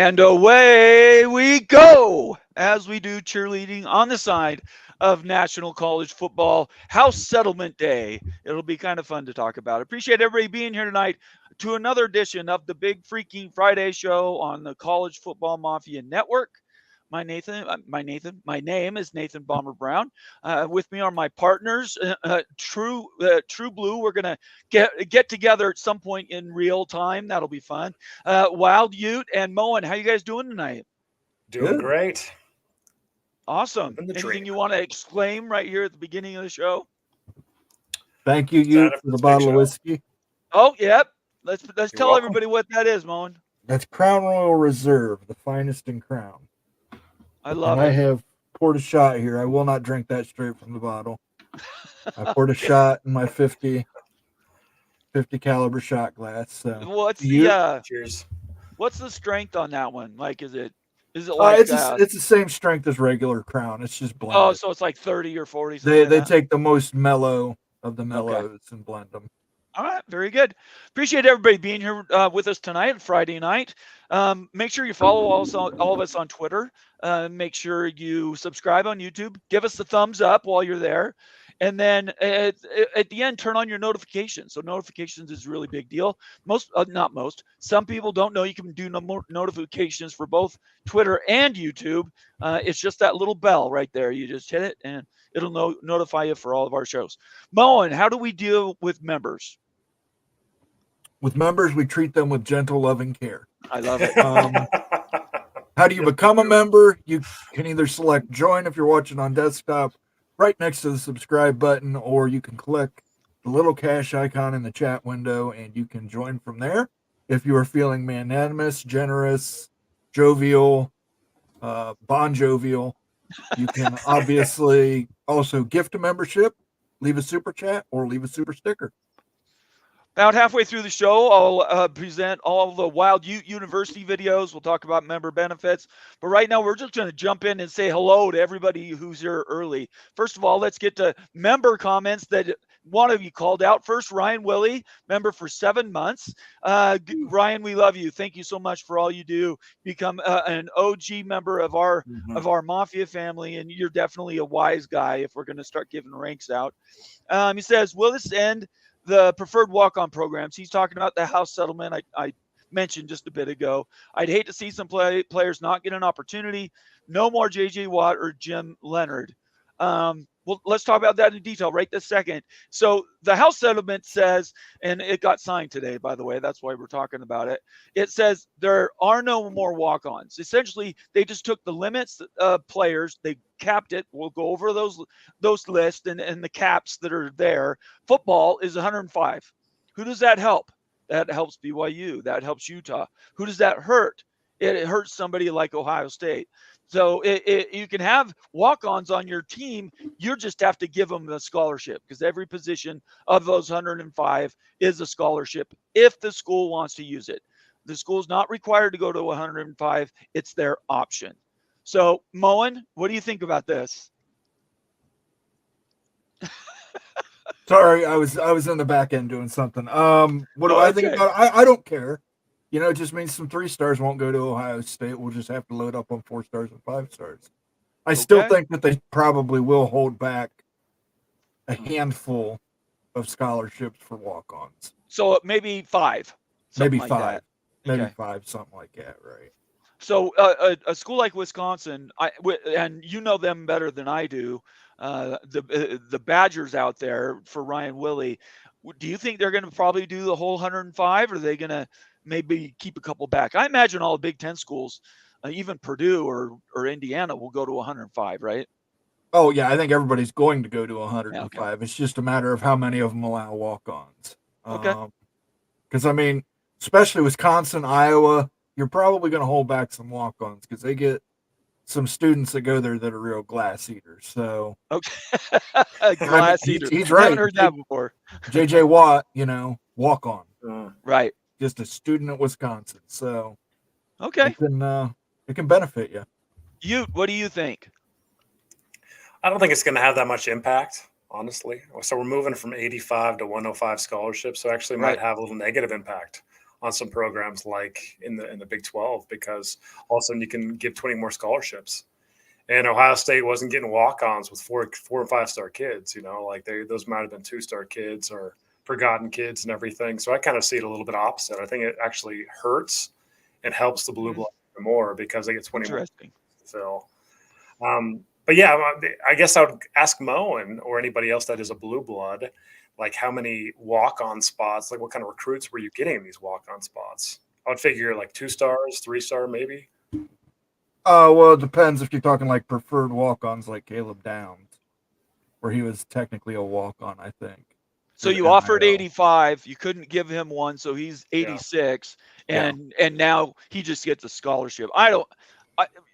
And away we go as we do cheerleading on the side of National College Football House Settlement Day. It'll be kind of fun to talk about. Appreciate everybody being here tonight to another edition of the Big Freaking Friday Show on the College Football Mafia Network. My name is Nathan Bomber Brown. With me are my partners, True Blue. We're gonna get together at some point in real time. That'll be fun. Wild Ute and Moen, how you guys doing tonight? Doing Good. great. Awesome. Living the Anything dream. you want to exclaim right here at the beginning of the show? Thank you, Excited for for the this big bottle of show. whiskey. Oh, yep. Let's You're tell welcome. everybody what that is, Moen. That's Crown Royal Reserve, the finest in Crown. I And love I it. have poured a shot here. I will not drink that straight from the bottle. I poured a shot in my 50 caliber shot glass. So What's you, Cheers. what's the strength on that one? Like, is it like it's the same strength as regular Crown. It's just oh, blended. so it's like 30 or 40 something like They that? take the most mellow of the Okay. mellows and blend them. All right, very good. Appreciate everybody being here with us tonight, Friday night. Make sure you follow all of us on Twitter. Make sure you subscribe on YouTube. Give us the thumbs up while you're there. And then at the end, turn on your notifications. So notifications is a really big deal. Not most. Some people don't know you can do notifications for both Twitter and YouTube. It's just that little bell right there. You just hit it, and it'll notify you for all of our shows. Moen, how do we deal with members? With members, we treat them with gentle, loving care. I love it. How do you become a member? You can either select join if you're watching on desktop, right next to the subscribe button, or you can click the little cash icon in the chat window and you can join from there. If you are feeling magnanimous, generous, jovial, bon jovial, you can obviously also gift a membership, leave a super chat, or leave a super sticker. About halfway through the show, I'll present all the Wild Ute University videos. We'll talk about member benefits. But right now, we're just going to jump in and say hello to everybody who's here early. First of all, let's get to member comments that one of you called out. First, Ryan Willie, member for 7 months. Ryan, we love you. Thank you so much for all you do. Become an OG member of our Mafia family, and you're definitely a wise guy if we're going to start giving ranks out. He says, will this end the preferred walk-on programs? He's talking about the house settlement I mentioned just a bit ago. I'd hate to see some players not get an opportunity. No more J.J. Watt or Jim Leonard. Well, let's talk about that in detail right this second. So the house settlement says, and it got signed today, by the way, that's why we're talking about it. It says there are no more walk-ons. Essentially, they just took the limits of players, they capped it. We'll go over those lists and the caps that are there. Football is 105. Who does that help? That helps BYU. That helps Utah. Who does that hurt? It hurts somebody like Ohio State. So you can have walk-ons on your team. You just have to give them the scholarship because every position of those 105 is a scholarship if the school wants to use it. The school's not required to go to 105. It's their option. So, Moen, what do you think about this? Sorry, I was in the back end doing something. What do I think about it? I don't care. It just means some 3 stars won't go to Ohio State. We'll just have to load up on 4 stars and 5 stars. I still think that they probably will hold back a handful of scholarships for walk-ons. So maybe 5. Maybe like 5. That. Maybe Okay. 5, something like that, right? So a school like Wisconsin, and you know them better than I do, the Badgers out there for Ryan Willie, do you think they're going to probably do the whole 105, or are they going to maybe keep a couple back? I imagine all the Big Ten schools, even Purdue or Indiana, will go to 105, right? Oh, yeah, I think everybody's going to go to 105. Yeah, okay. It's just a matter of how many of them allow walk-ons. Okay. Because, especially Wisconsin, Iowa, you're probably going to hold back some walk-ons because they get some students that go there that are real glass eaters. So, okay. Glass eater. He's I right. haven't heard that before. J.J. Watt, walk-on. Right. Just a student at Wisconsin. So, okay. It can benefit you. Ute, what do you think? I don't think it's going to have that much impact, honestly. So we're moving from 85 to 105 scholarships. So actually might have a little negative impact on some programs like in the Big 12, because all of a sudden you can give 20 more scholarships. And Ohio State wasn't getting walk-ons with four and 5-star kids, like those might have been 2-star kids or forgotten kids and everything. So I kind of see it a little bit opposite. I think it actually hurts and helps the blue blood more because they get 20 more to fill. But yeah, I guess I would ask Moen or anybody else that is a blue blood, like how many walk-on spots, like what kind of recruits were you getting in these walk-on spots? I would figure like 2 stars, 3-star maybe. Well, it depends if you're talking like preferred walk-ons like Caleb Downs, where he was technically a walk-on, I think. So you offered 85, you couldn't give him one, so he's 86, and now he just gets a scholarship.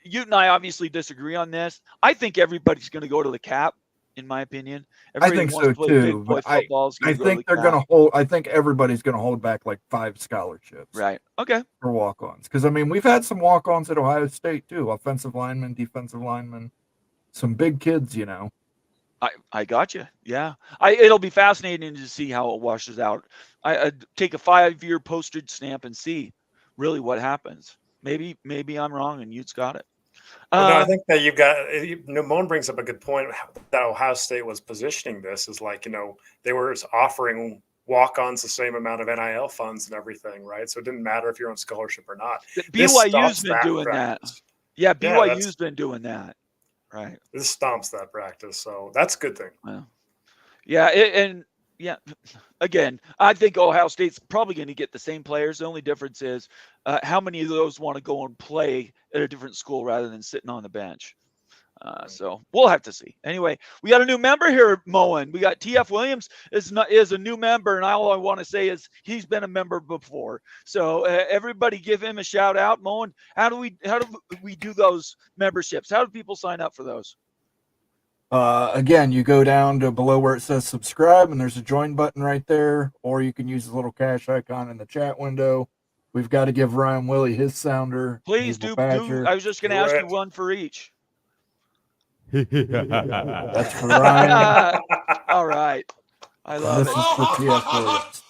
You and I obviously disagree on this. I think everybody's going to go to the cap, in my opinion. I think so too. But I think they're going to hold. I think everybody's going to hold back like 5 scholarships. Right. Okay. For walk-ons, because I mean we've had some walk-ons at Ohio State too. Offensive linemen, defensive linemen, some big kids. I got you. Yeah. It'll be fascinating to see how it washes out. I take a 5-year postage stamp and see really what happens. Maybe I'm wrong and you've got it. No, I think that you've got. Moen brings up a good point that Ohio State was positioning this is like they were offering walk-ons the same amount of NIL funds and everything, right? So it didn't matter if you're on scholarship or not. BYU's been doing that. Yeah, BYU's been doing that. Right. This stomps that practice, so that's a good thing. Well, again, I think Ohio State's probably going to get the same players. The only difference is how many of those want to go and play at a different school rather than sitting on the bench. So we'll have to see. Anyway, we got a new member here, Moen. We got TF Williams is a new member, and all I want to say is he's been a member before. So everybody give him a shout out, Moen. How do we do those memberships? How do people sign up for those? Again, you go down to below where it says subscribe, and there's a join button right there, or you can use the little cash icon in the chat window. We've got to give Ryan Willie his sounder. Please do. I was just going to ask you one for each. That's for Ryan. All right. I love it. This is for TF Williams.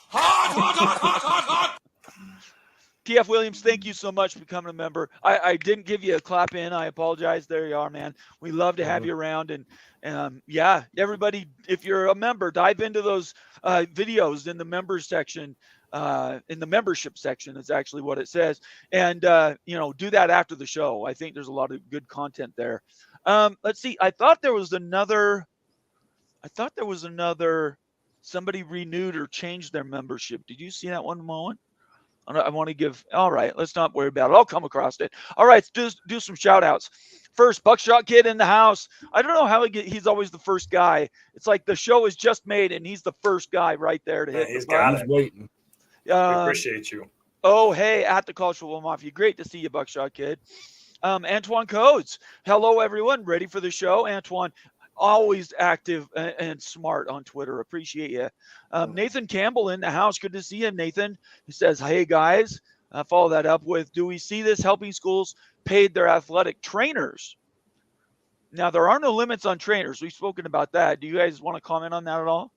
TF Williams, thank you so much for becoming a member. I didn't give you a clap in. I apologize. There you are, man. We love to have you around. And everybody, if you're a member, dive into those videos in the members section. In the membership section is actually what it says. And, do that after the show. I think there's a lot of good content there. Let's see. I thought there was another somebody renewed or changed their membership. Did you see that one, Moen? I want to give. All right, let's not worry about it. I'll come across it. All right, let's do some shout outs. First, Buckshot Kid in the house. I don't know how he's always the first guy. It's like the show is just made and he's the first guy right there to hit. He's got it. He's waiting. We appreciate you. Oh, hey, at the College Football Mafia. Great to see you, Buckshot Kid. Antoine Codes. Hello, everyone. Ready for the show? Antoine, always active and smart on Twitter. Appreciate you. Nathan Campbell in the house. Good to see you, Nathan. He says, hey, guys. Follow that up with, do we see this helping schools paid their athletic trainers? Now, there are no limits on trainers. We've spoken about that. Do you guys want to comment on that at all?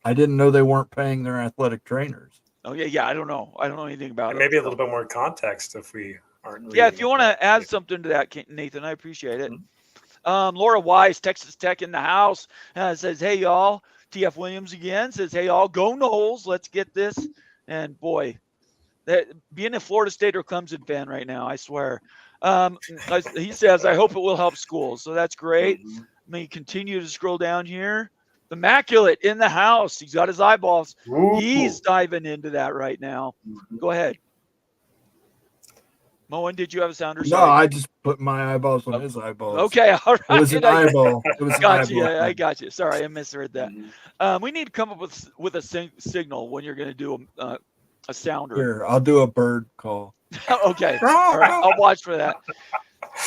I didn't know they weren't paying their athletic trainers. Oh, yeah. I don't know. I don't know anything about and it. Maybe a little bit more context if we aren't. Yeah, if you want to add something to that, Nathan, I appreciate it. Mm-hmm. Laura Wise, Texas Tech in the house, says, hey, y'all. TF Williams again says, hey, y'all, go Noles. Let's get this. And, boy, being a Florida State or Clemson fan right now, I swear. He says, I hope it will help schools. So that's great. Mm-hmm. Let me continue to scroll down here. Immaculate in the house. He's got his eyeballs. Ooh. He's diving into that right now. Mm-hmm. Go ahead. Moen, did you have a sounder? No, I just put my eyeballs on his eyeballs. Okay, all right. It was an eyeball. It was got you. I got you. Sorry, I misread that. Mm-hmm. We need to come up with a signal when you're going to do a sounder. Here, I'll do a bird call. Okay. All right. I'll watch for that.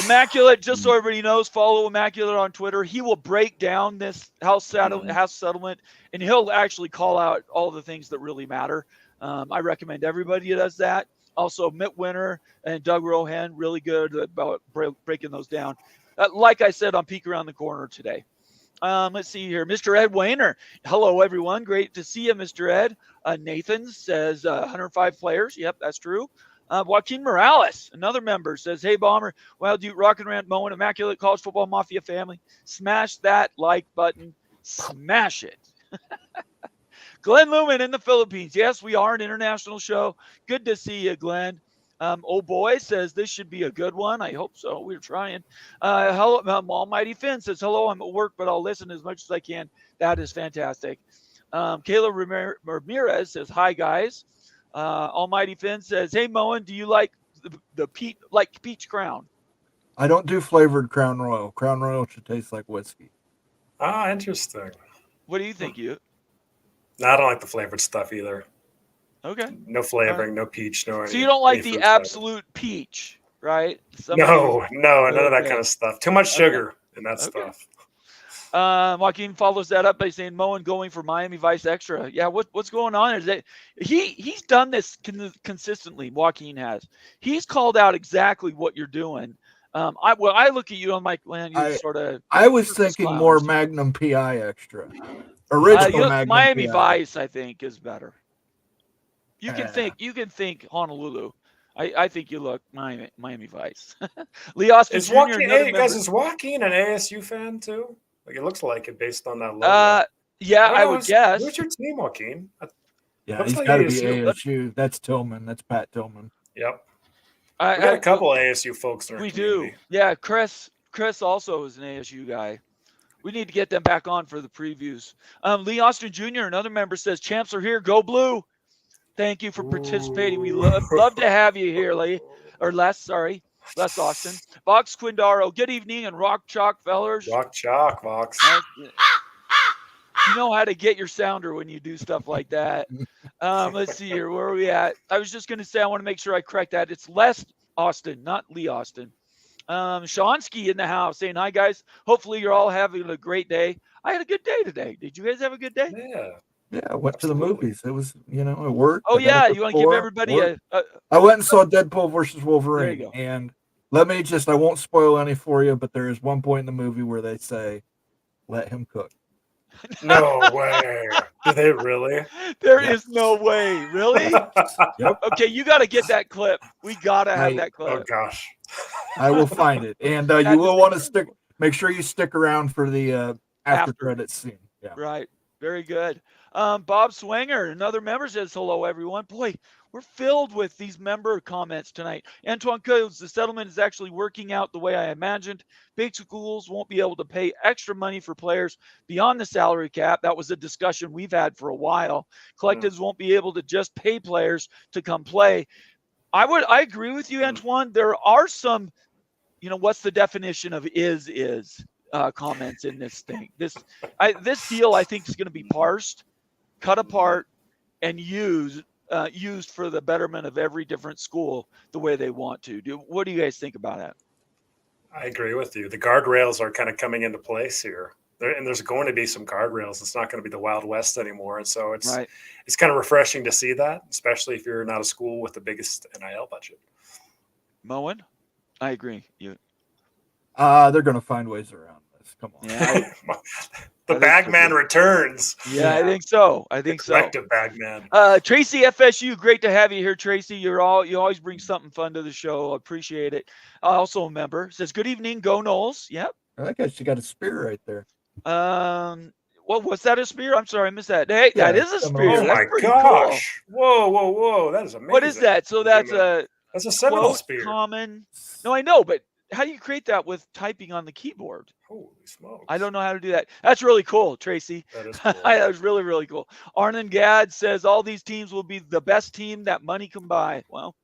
Immaculate, just so everybody knows, follow Immaculate on Twitter. He will break down this house settlement, and he'll actually call out all the things that really matter. I recommend everybody does that. Also, Mitt Winter and Doug Rohan, really good about breaking those down. Like I said on Peek Around the Corner today. Let's see here. Mr. Ed Wayner. Hello, everyone. Great to see you, Mr. Ed. Nathan says 105 players. Yep, that's true. Joaquin Morales, another member, says, hey, Bomber, Wild Dude, Rock and Rant, Moen, Immaculate College Football Mafia family. Smash that like button. Smash it. Glenn Lumen in the Philippines. Yes, we are an international show. Good to see you, Glenn. Oh boy says this should be a good one. I hope so. We're trying. Hello, Almighty Finn says hello. I'm at work, but I'll listen as much as I can. That is fantastic. Kayla Ramirez says hi, guys. Almighty Finn says, hey, Moen, do you like the peach crown? I don't do flavored Crown Royal. Crown Royal should taste like whiskey. Ah, interesting. What do you think, you? No, I don't like the flavored stuff either. Okay. No flavoring, no peach, no. So you don't like the absolute peach, right? No, none of that kind of stuff. Too much sugar in that stuff. Joaquin follows that up by saying Moen going for Miami Vice Extra. Yeah, what's going on? Is that he's done this consistently. Joaquin has. He's called out exactly what you're doing. I look at you, I'm like, man, you sort of. I was thinking more Magnum PI Extra. Original Magnum Miami PI. Vice, I think, is better. You can think Honolulu. I think you look Miami Vice. Lee Austin Jr. Hey, guys, is Joaquin an ASU fan too? Like it looks like it based on that logo. Yeah, I would guess. Where's your team, Joaquin? Yeah, he's got to be ASU. That's Tillman. That's Pat Tillman. Yep. We got a couple ASU folks in our community. Do. Yeah, Chris also is an ASU guy. We need to get them back on for the previews. Lee Austin Jr., another member, says, champs are here. Go Blue. Thank you for participating. We love to have you here, Lee. Or Les, sorry. Les Austin. Vox Quindaro, good evening, and Rock Chalk, fellers. Rock Chalk, Vox. You know how to get your sounder when you do stuff like that. Let's see here. Where are we at? I was just going to say, I want to make sure I correct that. It's Les Austin, not Lee Austin. Shonsky in the house saying, hi, guys. Hopefully you're all having a great day. I had a good day today. Did you guys have a good day? Yeah, I went to the movies. It was, it worked. Oh, yeah. You want to give everybody I went and saw Deadpool versus Wolverine. And I won't spoil any for you, but there is one point in the movie where they say, let him cook. No way. Do they really? There is no way. Really? Yep. Okay, you got to get that clip. We got to have that clip. Oh, gosh. I will find it. And you will want to make sure you stick around for the after credits scene. Yeah. Right. Very good. Bob Swanger, another member, says hello, everyone. Boy, we're filled with these member comments tonight. Antoine Codes, the settlement is actually working out the way I imagined. Big schools won't be able to pay extra money for players beyond the salary cap. That was a discussion we've had for a while. Collectives won't be able to just pay players to come play. I agree with you, Antoine. There are some, what's the definition of is comments in this thing. This deal, I think, is going to be parsed, cut apart, and used for the betterment of every different school the way they want to. What do you guys think about that? I agree with you. The guardrails are kind of coming into place here. And there's going to be some guardrails. It's not going to be the Wild West anymore. And so it's kind of refreshing to see that, especially if you're not a school with the biggest NIL budget. Moen, I agree. They're going to find ways around this. Come on. Yeah, the Bagman returns. Yeah, I think so. Collective Bagman. Tracy FSU, great to have you here, Tracy. You always bring something fun to the show. I appreciate it. Also a member says, good evening, go Knowles. Yep. I think I got a spear right there. Well, was that a spear? I'm sorry, I missed that. Hey, that is a spear. Oh my gosh! Cool. Whoa! That is amazing. What is that? So that's a Seminole spear. Common. No, I know, but how do you create that with typing on the keyboard? Holy smokes! I don't know how to do that. That's really cool, Tracy. That is cool. That was really, really cool. Arnon Gadd says all these teams will be the best team that money can buy. Well,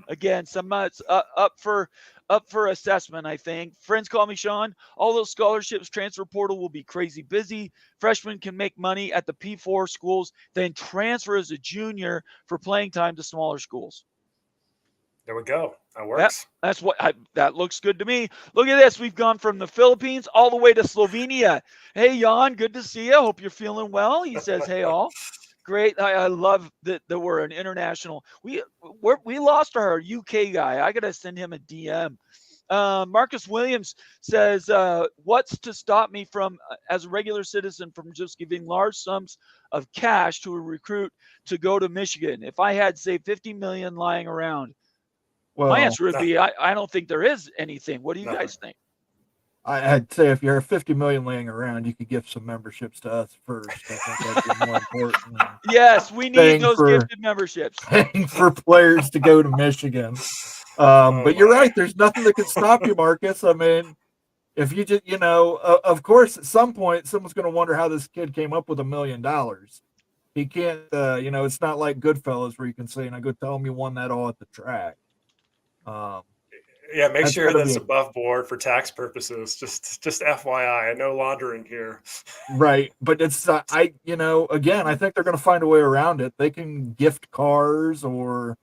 again, some up for assessment, I think. Friends call me Sean. All those scholarships, transfer portal will be crazy busy. Freshmen can make money at the P4 schools, then transfer as a junior for playing time to smaller schools. There we go. That works. That looks good to me. Look at this. We've gone from the Philippines all the way to Slovenia. Hey, Jan, good to see you. Hope you're feeling well. He says, hey, all. Great. I love that we're an international. We lost our UK guy. I got to send him a DM. Marcus Williams says, what's to stop me from, as a regular citizen, from just giving large sums of cash to a recruit to go to Michigan? If I had, say, 50 million lying around, Well, my answer would be, I don't think there is anything. What do you guys think? I'd say if you're 50 million laying around, you could gift some memberships to us first. I think that'd be more important. Yes, we need those gifted memberships. Paying for players to go to Michigan. But you're right. There's nothing that can stop you, Marcus. I mean, if you just, of course, at some point, someone's going to wonder how this kid came up with $1 million. He can't, it's not like Goodfellas where you can say, go tell him you won that all at the track. Yeah, make sure that's above board for tax purposes. Just FYI, no laundering here. Right, but it's again, I think they're going to find a way around it. They can gift cars or,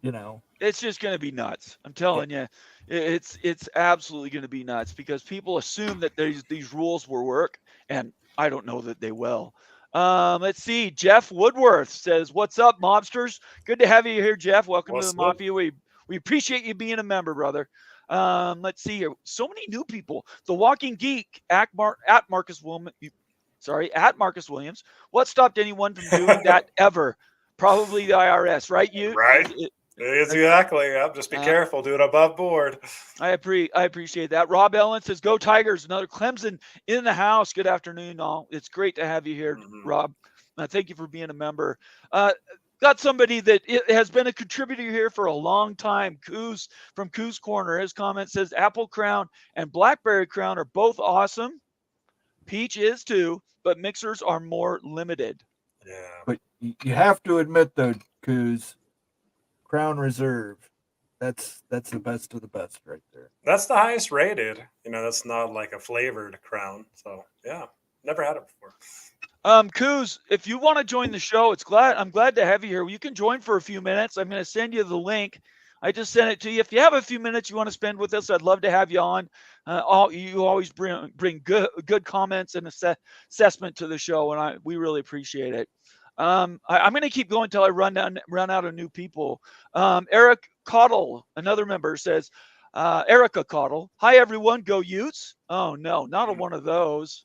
It's just going to be nuts. I'm telling you, it's absolutely going to be nuts because people assume that these rules will work, and I don't know that they will. Let's see. Jeff Woodworth says, "What's up, mobsters? Good to have you here, Jeff. Welcome to the Mafia. We appreciate you being a member, brother." Let's see here. So many new people. The Walking Geek at Marcus Williams. What stopped anyone from doing that ever? Probably the IRS, right? Right. Exactly. Yeah, just be careful. Do it above board. I appreciate that. Rob Ellen says, "Go Tigers." Another Clemson in the house. Good afternoon, all. It's great to have you here, Rob. Thank you for being a member. Got somebody that has been a contributor here for a long time. Coos from Coos Corner. His comment says, "Apple Crown and Blackberry Crown are both awesome. Peach is too, but mixers are more limited." Yeah. But you have to admit, though, Coos, Crown Reserve, that's the best of the best right there. That's the highest rated. That's not like a flavored Crown. So, yeah, never had it before. Coos, if you want to join the show, I'm glad to have you here. You can join for a few minutes. I'm going to send you the link. I just sent it to you. If you have a few minutes you want to spend with us, I'd love to have you on. You always bring good comments and assessment to the show, and we really appreciate it. I'm going to keep going until I run out of new people. Eric Cottle, another member, says, Erica Cottle, "Hi everyone, go Utes." Oh no, not one of those.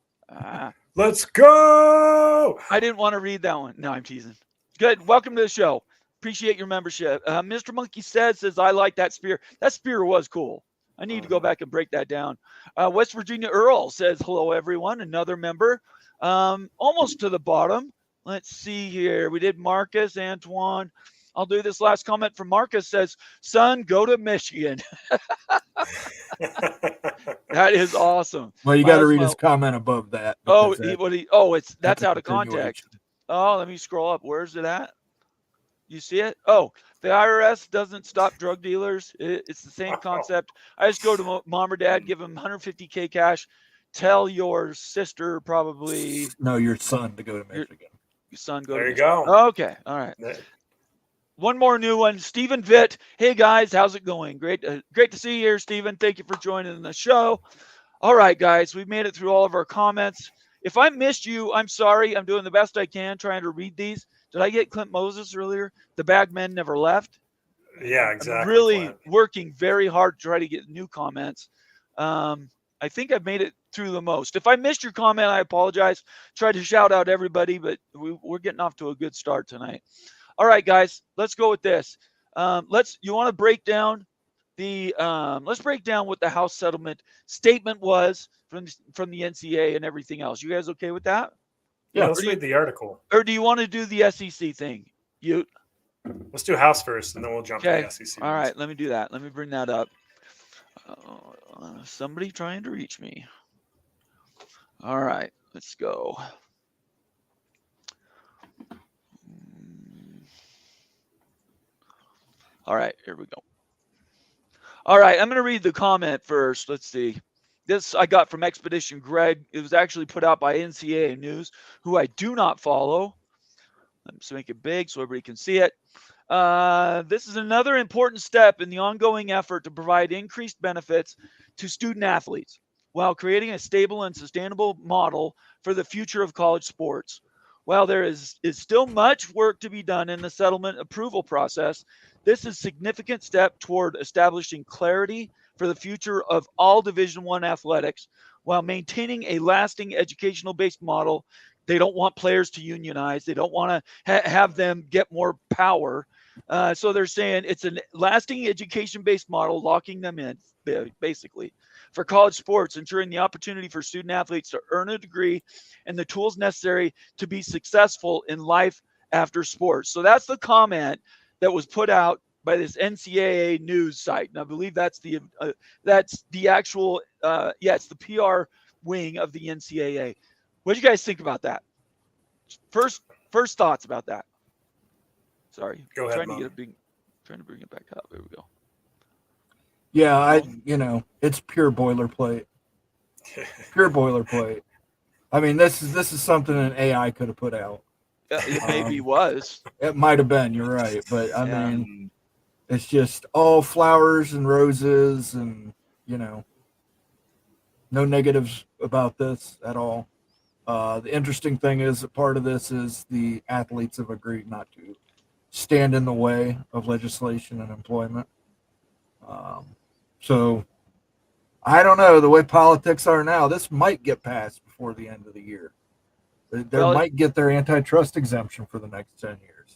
Let's go. I didn't want to read that one. No, I'm teasing. Good. Welcome to the show. Appreciate your membership. Mr. Monkey says, "I like that spear." That spear was cool. I need to go back and break that down. West Virginia Earl says, "Hello, everyone." Another member. Almost to the bottom. Let's see here. We did Marcus, Antoine. I'll do this last comment from Marcus. Says, "Son, go to Michigan." That is awesome. Well, you got to read his comment above that. That's out of context. Oh, let me scroll up. Where's it at? You see it? Oh, the IRS doesn't stop drug dealers. It's the same concept. I just go to mom or dad, give them $150K cash. Tell your sister your son to go to Michigan. Your son go. There you go. Okay. All right. One more new one. Stephen Vitt. "Hey guys, how's it going? Great to see you here, Stephen. Thank you for joining the show." All right, guys, we've made it through all of our comments. If I missed you, I'm sorry. I'm doing the best I can trying to read these. Did I get Clint Moses earlier? The bag men never left. Yeah, exactly. I'm really working very hard to try to get new comments. I think I've made it through the most. If I missed your comment, I apologize. Tried to shout out everybody, but we're getting off to a good start tonight. All right, guys, let's go with this. You want to break down let's break down what the House settlement statement was from the NCAA and everything else. You guys okay with that? Yeah, let's read the article. Or do you want to do the SEC thing? Let's do House first, and then we'll jump to the SEC. All right, let me do that. Let me bring that up. Somebody trying to reach me. All right, let's go. All right, here we go. All right, I'm going to read the comment first. Let's see. This I got from Expedition Greg. It was actually put out by NCAA News, who I do not follow. Let's make it big so everybody can see it. This is another important step in the ongoing effort to provide increased benefits to student athletes while creating a stable and sustainable model for the future of college sports. While there is still much work to be done in the settlement approval process, this is a significant step toward establishing clarity for the future of all Division I athletics while maintaining a lasting educational-based model. They don't want players to unionize. They don't want to have them get more power. So they're saying it's a lasting education-based model, locking them in, basically, for college sports, ensuring the opportunity for student athletes to earn a degree and the tools necessary to be successful in life after sports. So that's the comment that was put out by this NCAA news site, and I believe that's the actual it's the PR wing of the NCAA. What do you guys think about that? First thoughts about that. Sorry, Go ahead, trying to bring it back up. There we go. Yeah, it's pure boilerplate. Pure boilerplate. I mean, this is something an AI could have put out. It maybe was. It might have been. You're right, but I mean, it's just all flowers and roses, and no negatives about this at all. The interesting thing is that part of this is the athletes have agreed not to stand in the way of legislation and employment. So I don't know, the way politics are now, this might get passed before the end of the year. They might get their antitrust exemption for the next 10 years.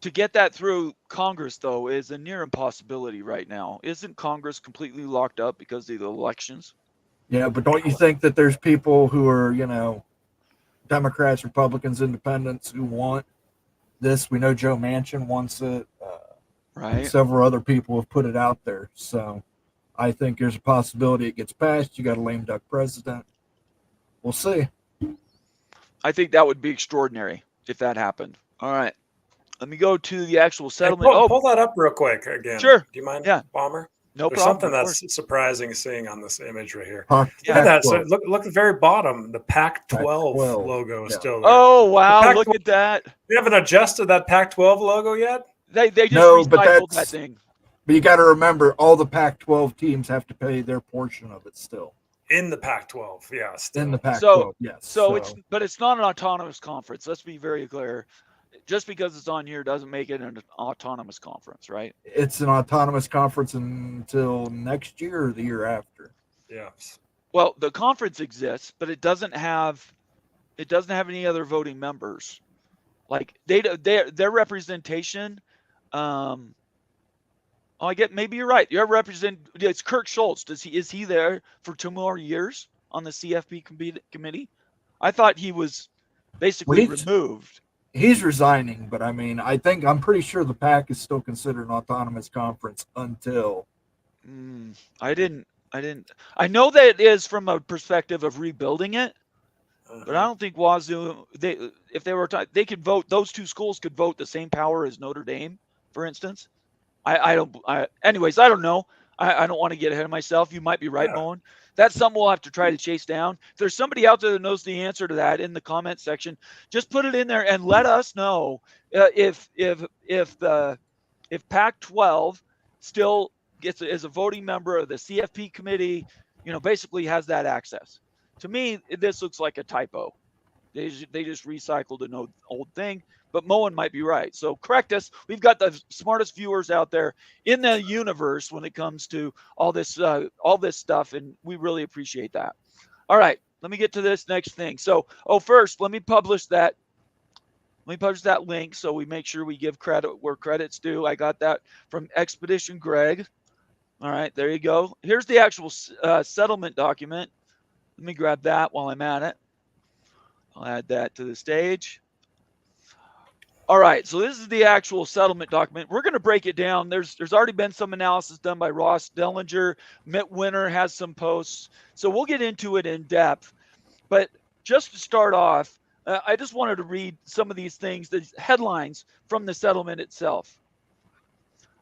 To get that through Congress, though, is a near impossibility right now. Isn't Congress completely locked up because of the elections? Yeah, but don't you think that there's people who are, Democrats, Republicans, Independents who want this? We know Joe Manchin wants it. Right. Several other people have put it out there. So I think there's a possibility it gets passed. You got a lame duck president. We'll see. I think that would be extraordinary if that happened. All right. Let me go to the actual settlement. Hey, pull that up real quick again. Sure. Do you mind, Yeah. Bomber? No There's problem. Something that's surprising seeing on this image right here. Look at that. So look at the very bottom. The Pac-12 logo is still there. Oh, wow. Look at that. We haven't adjusted that Pac-12 logo yet? They just recycled that thing. But you got to remember, all the Pac-12 teams have to pay their portion of it still. In the Pac-12, yeah. Still. In the Pac-12, yes. So it's not an autonomous conference. Let's be very clear. Just because it's on here doesn't make it an autonomous conference, right? It's an autonomous conference until next year or the year after. Yeah. Well, the conference exists, but it doesn't have any other voting members. Like their representation. I get maybe you're right. It's Kirk Schultz. Is he there for 2 more years on the CFP committee? I thought he was basically removed. He's resigning, but I mean, I'm pretty sure the PAC is still considered an autonomous conference until. I know that it is from a perspective of rebuilding it, but I don't think Wazoo. If they were, they could vote. Those two schools could vote the same power as Notre Dame, for instance. Anyways, I don't know. I don't want to get ahead of myself. You might be right, Moen. That's something we'll have to try to chase down. If there's somebody out there that knows the answer to that in the comment section, just put it in there and let us know if Pac-12 still gets as a voting member of the CFP committee, basically has that access. To me, this looks like a typo. They just recycled an old thing. But Moen might be right. So correct us. We've got the smartest viewers out there in the universe when it comes to all this stuff, and we really appreciate that. All right, let me get to this next thing. So, first, let me publish that link so we make sure we give credit where credit's due. I got that from Expedition Greg. All right, there you go. Here's the actual settlement document. Let me grab that while I'm at it. I'll add that to the stage. All right, so this is the actual settlement document. We're going to break it down. There's already been some analysis done by Ross Dellinger. Mitt Winter has some posts. So we'll get into it in depth. But just to start off, I just wanted to read some of these things, the headlines from the settlement itself.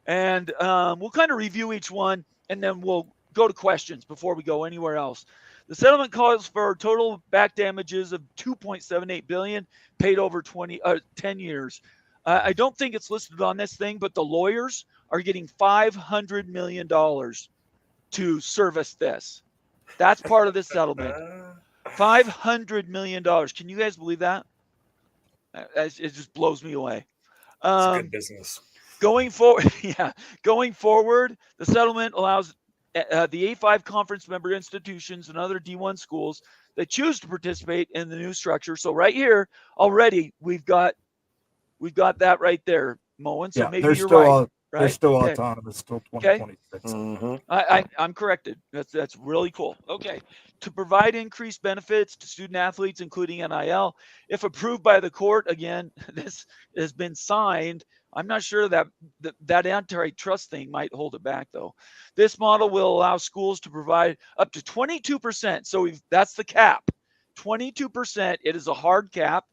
And we'll kind of review each one, and then we'll go to questions before we go anywhere else. The settlement calls for total back damages of $2.78 billion paid over 10 years. I don't think it's listed on this thing, but the lawyers are getting $500 million to service this. That's part of the settlement. $500 million. Can you guys believe that? It just blows me away. It's a good business. Going forward, the settlement allows the A5 conference member institutions and other D1 schools that choose to participate in the new structure. So right here already we've got that right there, Moen. So Yeah, maybe they're you're still right. they're Right? still Okay. autonomous till Okay. 2026. Mm-hmm. I'm corrected. That's really cool. Okay. To provide increased benefits to student athletes, including NIL, if approved by the court, again, this has been signed. I'm not sure that that antitrust thing might hold it back, though. This model will allow schools to provide up to 22%. So that's the cap. 22%. It is a hard cap.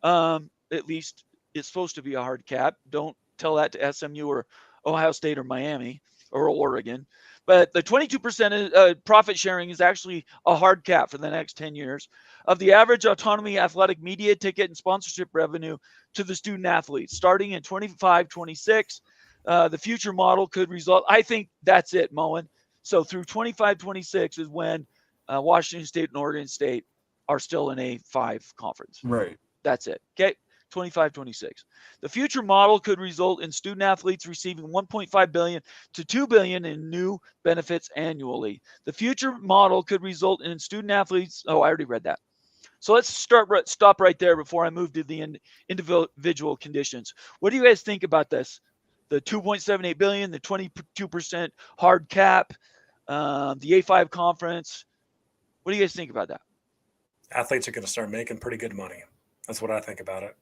At least it's supposed to be a hard cap. Don't tell that to SMU or Ohio State or Miami or Oregon. But the 22% profit sharing is actually a hard cap for the next 10 years of the average autonomy athletic media ticket and sponsorship revenue to the student athletes. Starting in 25-26, the future model could result. I think that's it, Moen. So through 25-26 is when Washington State and Oregon State are still in A5 conference. Right. That's it. Okay. 25-26. The future model could result in student athletes receiving 1.5 billion to 2 billion in new benefits annually. The future model could result in student athletes. Oh, I already read that. So let's stop right there before I move to the individual conditions. What do you guys think about this? The 2.78 billion, the 22% hard cap, the A5 conference. What do you guys think about that? Athletes are going to start making pretty good money. That's what I think about it.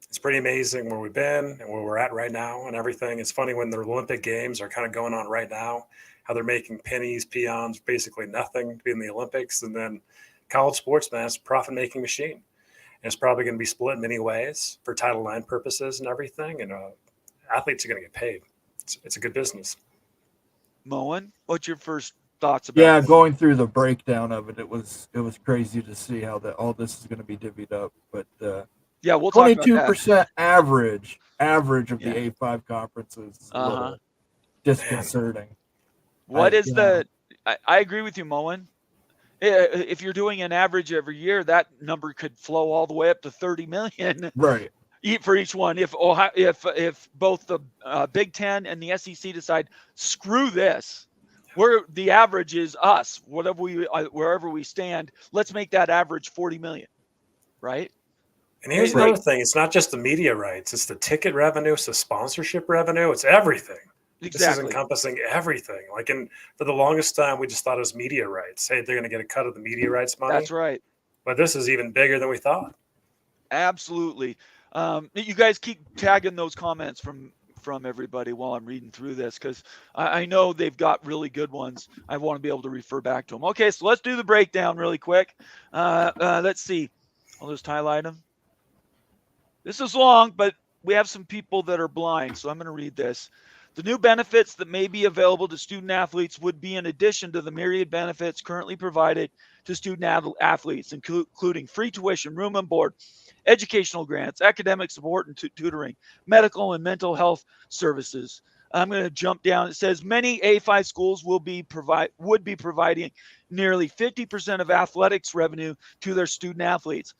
It's pretty amazing where we've been and where we're at right now and everything. It's funny when the Olympic Games are kind of going on right now, how they're making pennies, peons, basically nothing to be in the Olympics. And then college sports, man, it's a profit-making machine. And it's probably going to be split in many ways for Title IX purposes and everything. And athletes are going to get paid. It's a good business. Moen, what's your first thoughts about Yeah, this? going through the breakdown of it, it was crazy to see how that all this is going to be divvied up. But Yeah, we'll talk about that. 22% average of Yeah. the A5 conferences is a Uh-huh. little disconcerting. What is the? I agree with you, Moen. If you're doing an average every year, that number could flow all the way up to 30 million Right. for each one. If both the Big Ten and the SEC decide screw this, the average is us, wherever we stand. Let's make that average 40 million, right? And here's another thing. It's not just the media rights. It's the ticket revenue. It's the sponsorship revenue. It's everything. Exactly. This is encompassing everything. Like for the longest time, we just thought it was media rights. Hey, they're going to get a cut of the media rights money. That's right. But this is even bigger than we thought. Absolutely. You guys keep tagging those comments from everybody while I'm reading through this, because I know they've got really good ones. I want to be able to refer back to them. Okay, so let's do the breakdown really quick. Let's see. I'll just highlight them. This is long, but we have some people that are blind, so I'm going to read this. The new benefits that may be available to student athletes would be in addition to the myriad benefits currently provided to student athletes, including free tuition, room and board, educational grants, academic support and tutoring, medical and mental health services. I'm going to jump down. It says many A5 schools would be providing nearly 50% of athletics revenue to their student athletes.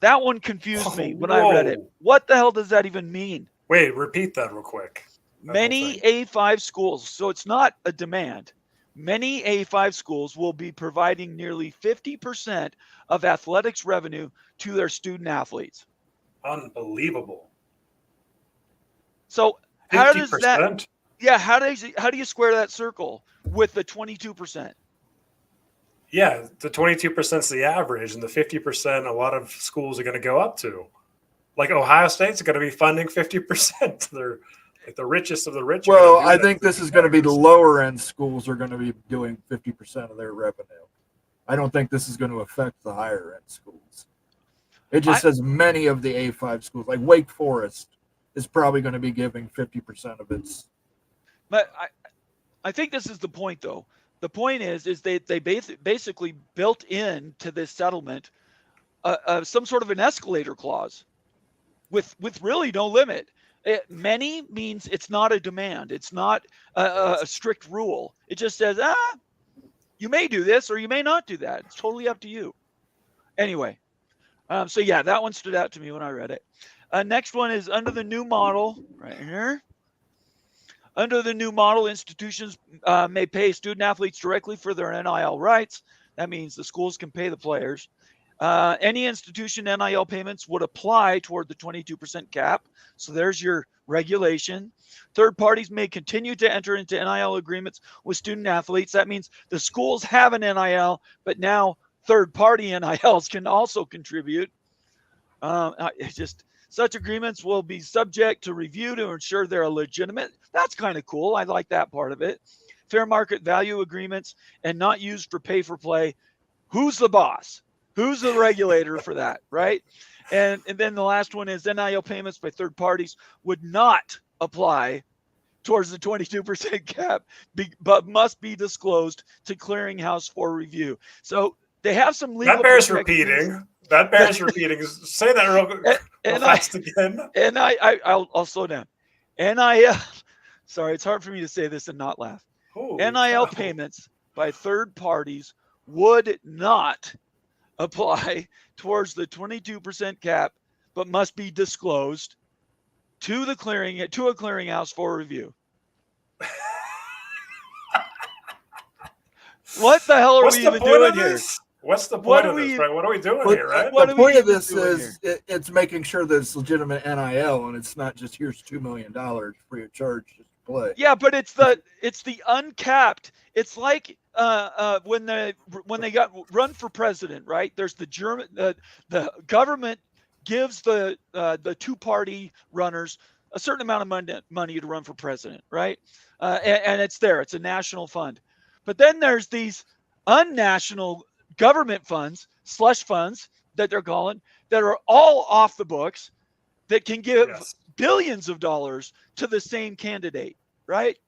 That one confused me when I read it. What the hell does that even mean? Wait, repeat that real quick. Many A5 schools, so it's not a demand. Many A5 schools will be providing nearly 50% of athletics revenue to their student athletes. Unbelievable. So how does 50%? that? Yeah, how do you square that circle with the 22%? Yeah, the 22% is the average, and the 50% a lot of schools are going to go up to. Like Ohio State's going to be funding 50%. They're like the richest of the rich. Well, I think this is going to be the lower end schools are going to be doing 50% of their revenue. I don't think this is going to affect the higher end schools. It just says many of the A5 schools, like Wake Forest, is probably going to be giving 50% of its. But I think this is the point, though. The point is they basically built into this settlement some sort of an escalator clause with really no limit. Many means it's not a demand. It's not a strict rule. It just says, you may do this or you may not do that. It's totally up to you. Anyway, so yeah, that one stood out to me when I read it. Next one is under the new model right here. Under the new model, institutions may pay student athletes directly for their NIL rights. That means the schools can pay the players. Any institution NIL payments would apply toward the 22% cap. So there's your regulation. Third parties may continue to enter into NIL agreements with student athletes. That means the schools have an NIL, but now third party NILs can also contribute. Such agreements will be subject to review to ensure they're legitimate. That's kind of cool. I like that part of it. Fair market value agreements and not used for pay for play. Who's the boss? Who's the regulator for that, right? And then the last one is NIL payments by third parties would not apply towards the 22% cap, but must be disclosed to clearinghouse for review. So they have some legal. That bears repeating. That bears repeating. Say that real fast again. And I'll slow down. NIL. Sorry, it's hard for me to say this and not laugh. Holy NIL cow. payments by third parties would not apply towards the 22% cap, but must be disclosed to a clearinghouse for review. What the hell are we even doing here? What's the point of this, right? What are we doing here, right? The point of this is it's making sure that it's legitimate NIL and it's not just here's $2 million free of charge just to play. Yeah, but it's the uncapped. It's like when they got run for president, right? There's the government gives the two-party runners a certain amount of money to run for president, right? And it's there. It's a national fund. But then there's these unnational government funds, slush funds that they're calling, that are all off the books, that can give billions of dollars to the same candidate, right?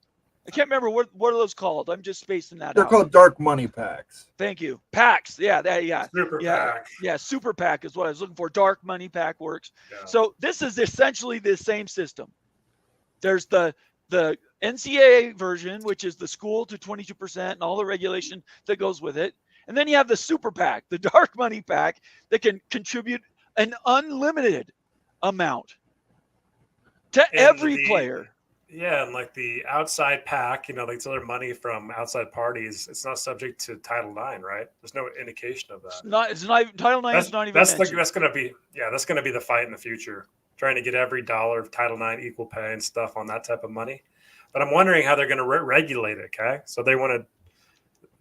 I can't remember what are those called. I'm just spacing that out. They're called dark money packs. Thank you. PACs. Yeah. Super PAC. Yeah. Super PAC is what I was looking for. Dark money PAC works. Yeah. So this is essentially the same system. There's the NCAA version, which is the school to 22% and all the regulation that goes with it. And then you have the super PAC, the dark money PAC, that can contribute an unlimited amount to every player. Yeah, and like the outside PAC, like this other money from outside parties, it's not subject to Title IX, right? There's no indication of that. It's not Title IX is not even mentioned. That's going to be the fight in the future, trying to get every dollar of Title IX equal pay and stuff on that type of money. But I'm wondering how they're going to regulate it. Okay, so they want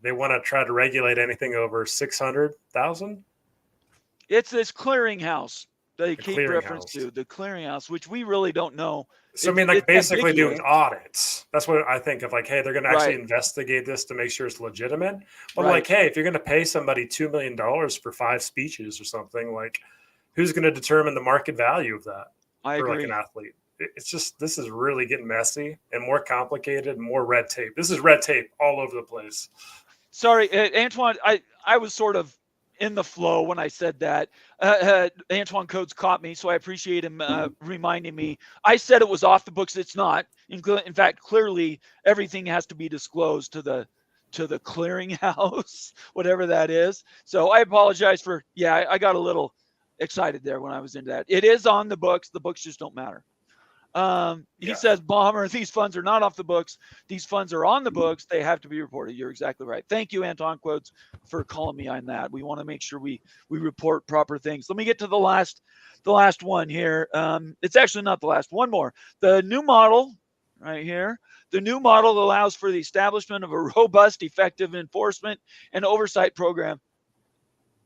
to try to regulate anything over 600,000. It's this clearinghouse they keep reference to, the clearinghouse, which we really don't know. So I mean, like basically doing audits. That's what I think of. Like, hey, they're going to actually investigate this to make sure it's legitimate. But like, hey, if you're going to pay somebody $2 million for 5 speeches or something, like, who's going to determine the market value of that I agree. Like an athlete? It's just, this is really getting messy and more complicated and more red tape. This is red tape all over the place. Sorry, Antoine, I was sort of in the flow when I said that. Antoine Coates caught me, so I appreciate him reminding me. I said it was off the books. It's not. In fact, clearly everything has to be disclosed to the clearinghouse, whatever that is. So I apologize for, I got a little excited there when I was into that. It is on the books. The books just don't matter. He says, Bomber, these funds are not off the books. These funds are on the books. They have to be reported. You're exactly right. Thank you, Anton Quotes, for calling me on that. We want to make sure we report proper things. Let me get to the last one here. It's actually not the last. One more. The new model right here. The new model allows for the establishment of a robust, effective enforcement and oversight program.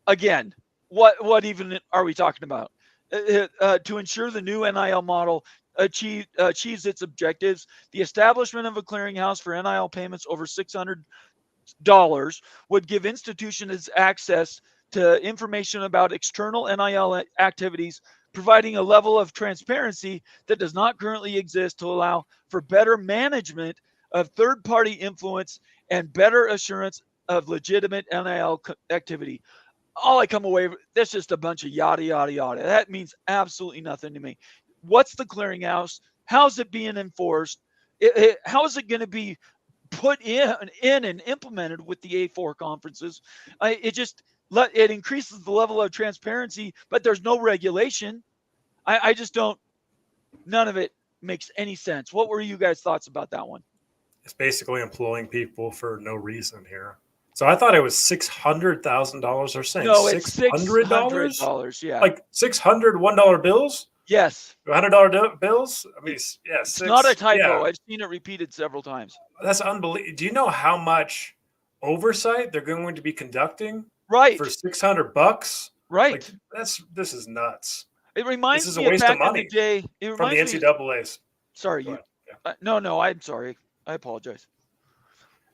Again, what even are we talking about? To ensure the new NIL model achieves its objectives, the establishment of a clearinghouse for NIL payments over $600 would give institutions access to information about external NIL activities, providing a level of transparency that does not currently exist to allow for better management of third-party influence and better assurance of legitimate NIL activity. All I come away with, that's just a bunch of yada, yada, yada. That means absolutely nothing to me. What's the clearinghouse? How's it being enforced? How is it going to be put in and implemented with the A4 conferences? It increases the level of transparency, but there's no regulation. I just don't, none of it makes any sense. What were you guys' thoughts about that one? It's basically employing people for no reason here. So I thought it was $600,000. They're saying No, it's $600. $600. Yeah. Like $600 bills, Yes. $100 bills. I mean, yeah, It's not a typo. Yeah, I've seen it repeated several times. that's unbelievable. Do you know how much oversight they're going to be conducting Right. for $600? Right. Like this is nuts. It reminds This is a me waste of of back in money the day. It from the reminds me. NCAA's. Sorry, Go you. ahead. No, I'm sorry. I apologize.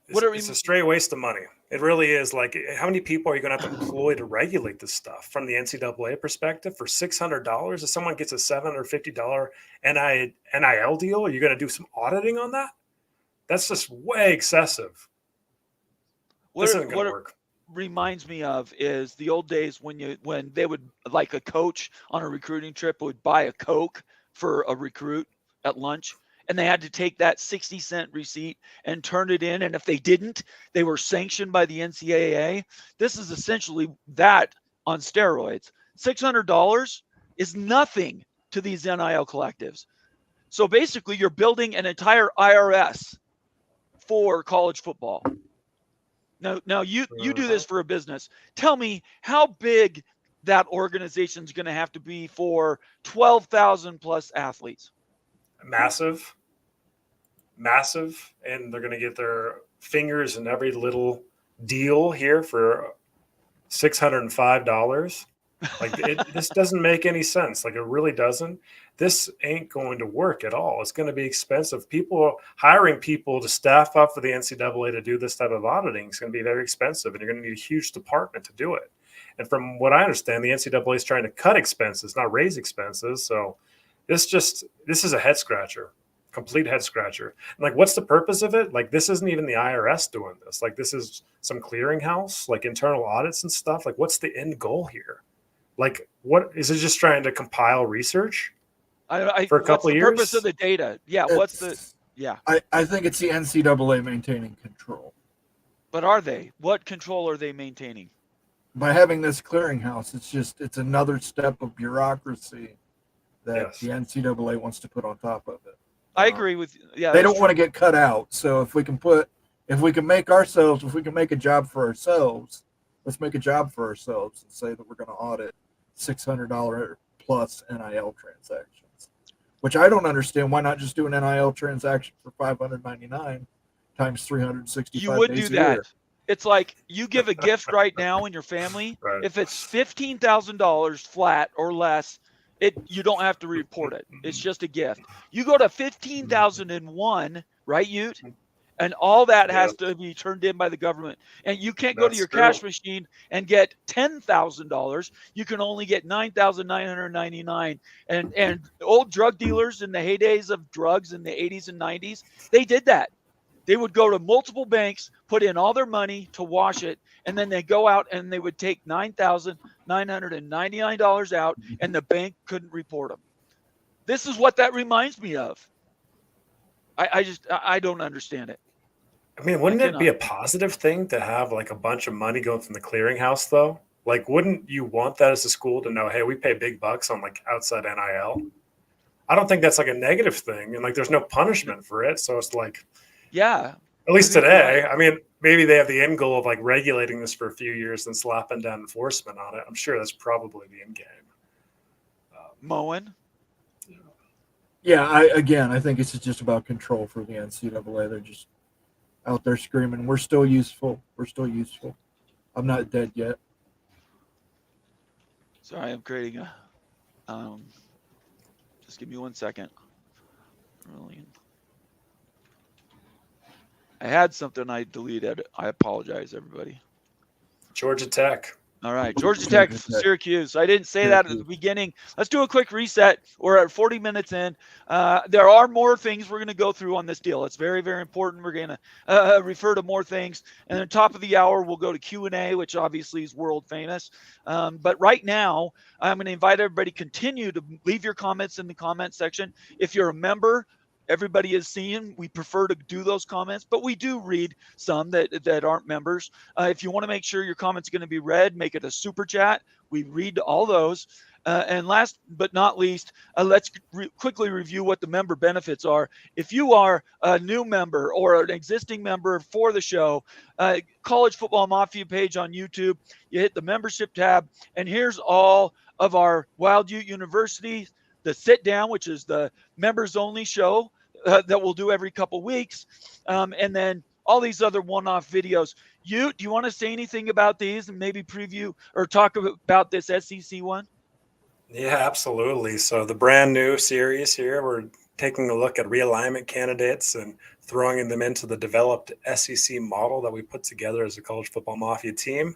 It's a straight waste of money. It really is. Like, how many people are you going to have to employ to regulate this stuff from the NCAA perspective for $600? If someone gets a $750 NIL deal, are you going to do some auditing on that? That's just way excessive. This isn't going to work. Reminds me of is the old days when they would, like, a coach on a recruiting trip would buy a Coke for a recruit at lunch, and they had to take that 60-cent receipt and turn it in, and if they didn't, they were sanctioned by the NCAA. This is essentially that on steroids. $600 is nothing to these NIL collectives. So basically you're building an entire IRS for college football. Now you do this for a business. Tell me how big that organization is going to have to be for 12,000 plus athletes. Massive, and they're going to get their fingers in every little deal here for $605. Like, this doesn't make any sense. Like, it really doesn't. This ain't going to work at all. It's going to be expensive. Hiring people to staff up for the NCAA to do this type of auditing is going to be very expensive, and you're going to need a huge department to do it. And from what I understand, the NCAA is trying to cut expenses, not raise expenses. So this is a head scratcher, complete head scratcher. And like, what's the purpose of it? Like, this isn't even the IRS doing this. Like, this is some clearinghouse, like internal audits and stuff. Like, what's the end goal here? Like, what is it? Just trying to compile research for a couple of years? What's the purpose of the data? Yeah. I think it's the NCAA maintaining control. But are they? What control are they maintaining? By having this clearinghouse, it's another step of bureaucracy that the NCAA wants to put on top of it. I agree with you. Yeah. They don't want to get cut out. So if we can make a job for ourselves, let's make a job for ourselves and say that we're going to audit $600 plus NIL transactions, which I don't understand. Why not just do an NIL transaction for $599 times 365 You would days do a that. year? It's like you give a gift right now in your family. Right. If it's $15,000 flat or less, you don't have to report it. It's just a gift. You go to 15,001, right, Ute? And all that has to be turned in by the government. And you can't go to your cash machine and get $10,000. You can only get $9,999. And old drug dealers in the heydays of drugs in the 80s and 90s, they did that. They would go to multiple banks, put in all their money to wash it, and then they go out and they would take $9,999 out, and the bank couldn't report them. This is what that reminds me of. I don't understand it. I mean, wouldn't it be a positive thing to have like a bunch of money going from the clearinghouse though? Like, wouldn't you want that as a school to know, hey, we pay big bucks on like outside NIL? I don't think that's like a negative thing. And like, there's no punishment for it. So it's like, yeah, at least today, I mean, maybe they have the end goal of like regulating this for a few years and slapping down enforcement on it. I'm sure that's probably the end game. Moen? Yeah, I think it's just about control for the NCAA. They're just out there screaming, "We're still useful. We're still useful. I'm not dead yet." Sorry, I'm creating a. Just give me 1 second. I had something I deleted. I apologize, everybody. Georgia Tech. All right, Georgia Tech, Syracuse. I didn't say that at the beginning. Let's do a quick reset. We're at 40 minutes in. There are more things we're going to go through on this deal. It's very, very important. We're going to refer to more things. And then top of the hour, we'll go to Q&A, which obviously is world famous. But right now, I'm going to invite everybody to continue to leave your comments in the comment section. If you're a member, everybody is seeing. We prefer to do those comments, but we do read some that aren't members. If you want to make sure your comment's going to be read, make it a super chat. We read all those. And last but not least, let's quickly review what the member benefits are. If you are a new member or an existing member for the show, College Football Mafia page on YouTube, you hit the membership tab, and here's all of our Wild Ute University, the Sit Down, which is the members only show that we'll do every couple weeks, and then all these other one-off videos. Do you want to say anything about these and maybe preview or talk about this SEC one? Yeah, absolutely. So the brand new series here, we're taking a look at realignment candidates and throwing them into the developed SEC model that we put together as a College Football Mafia team.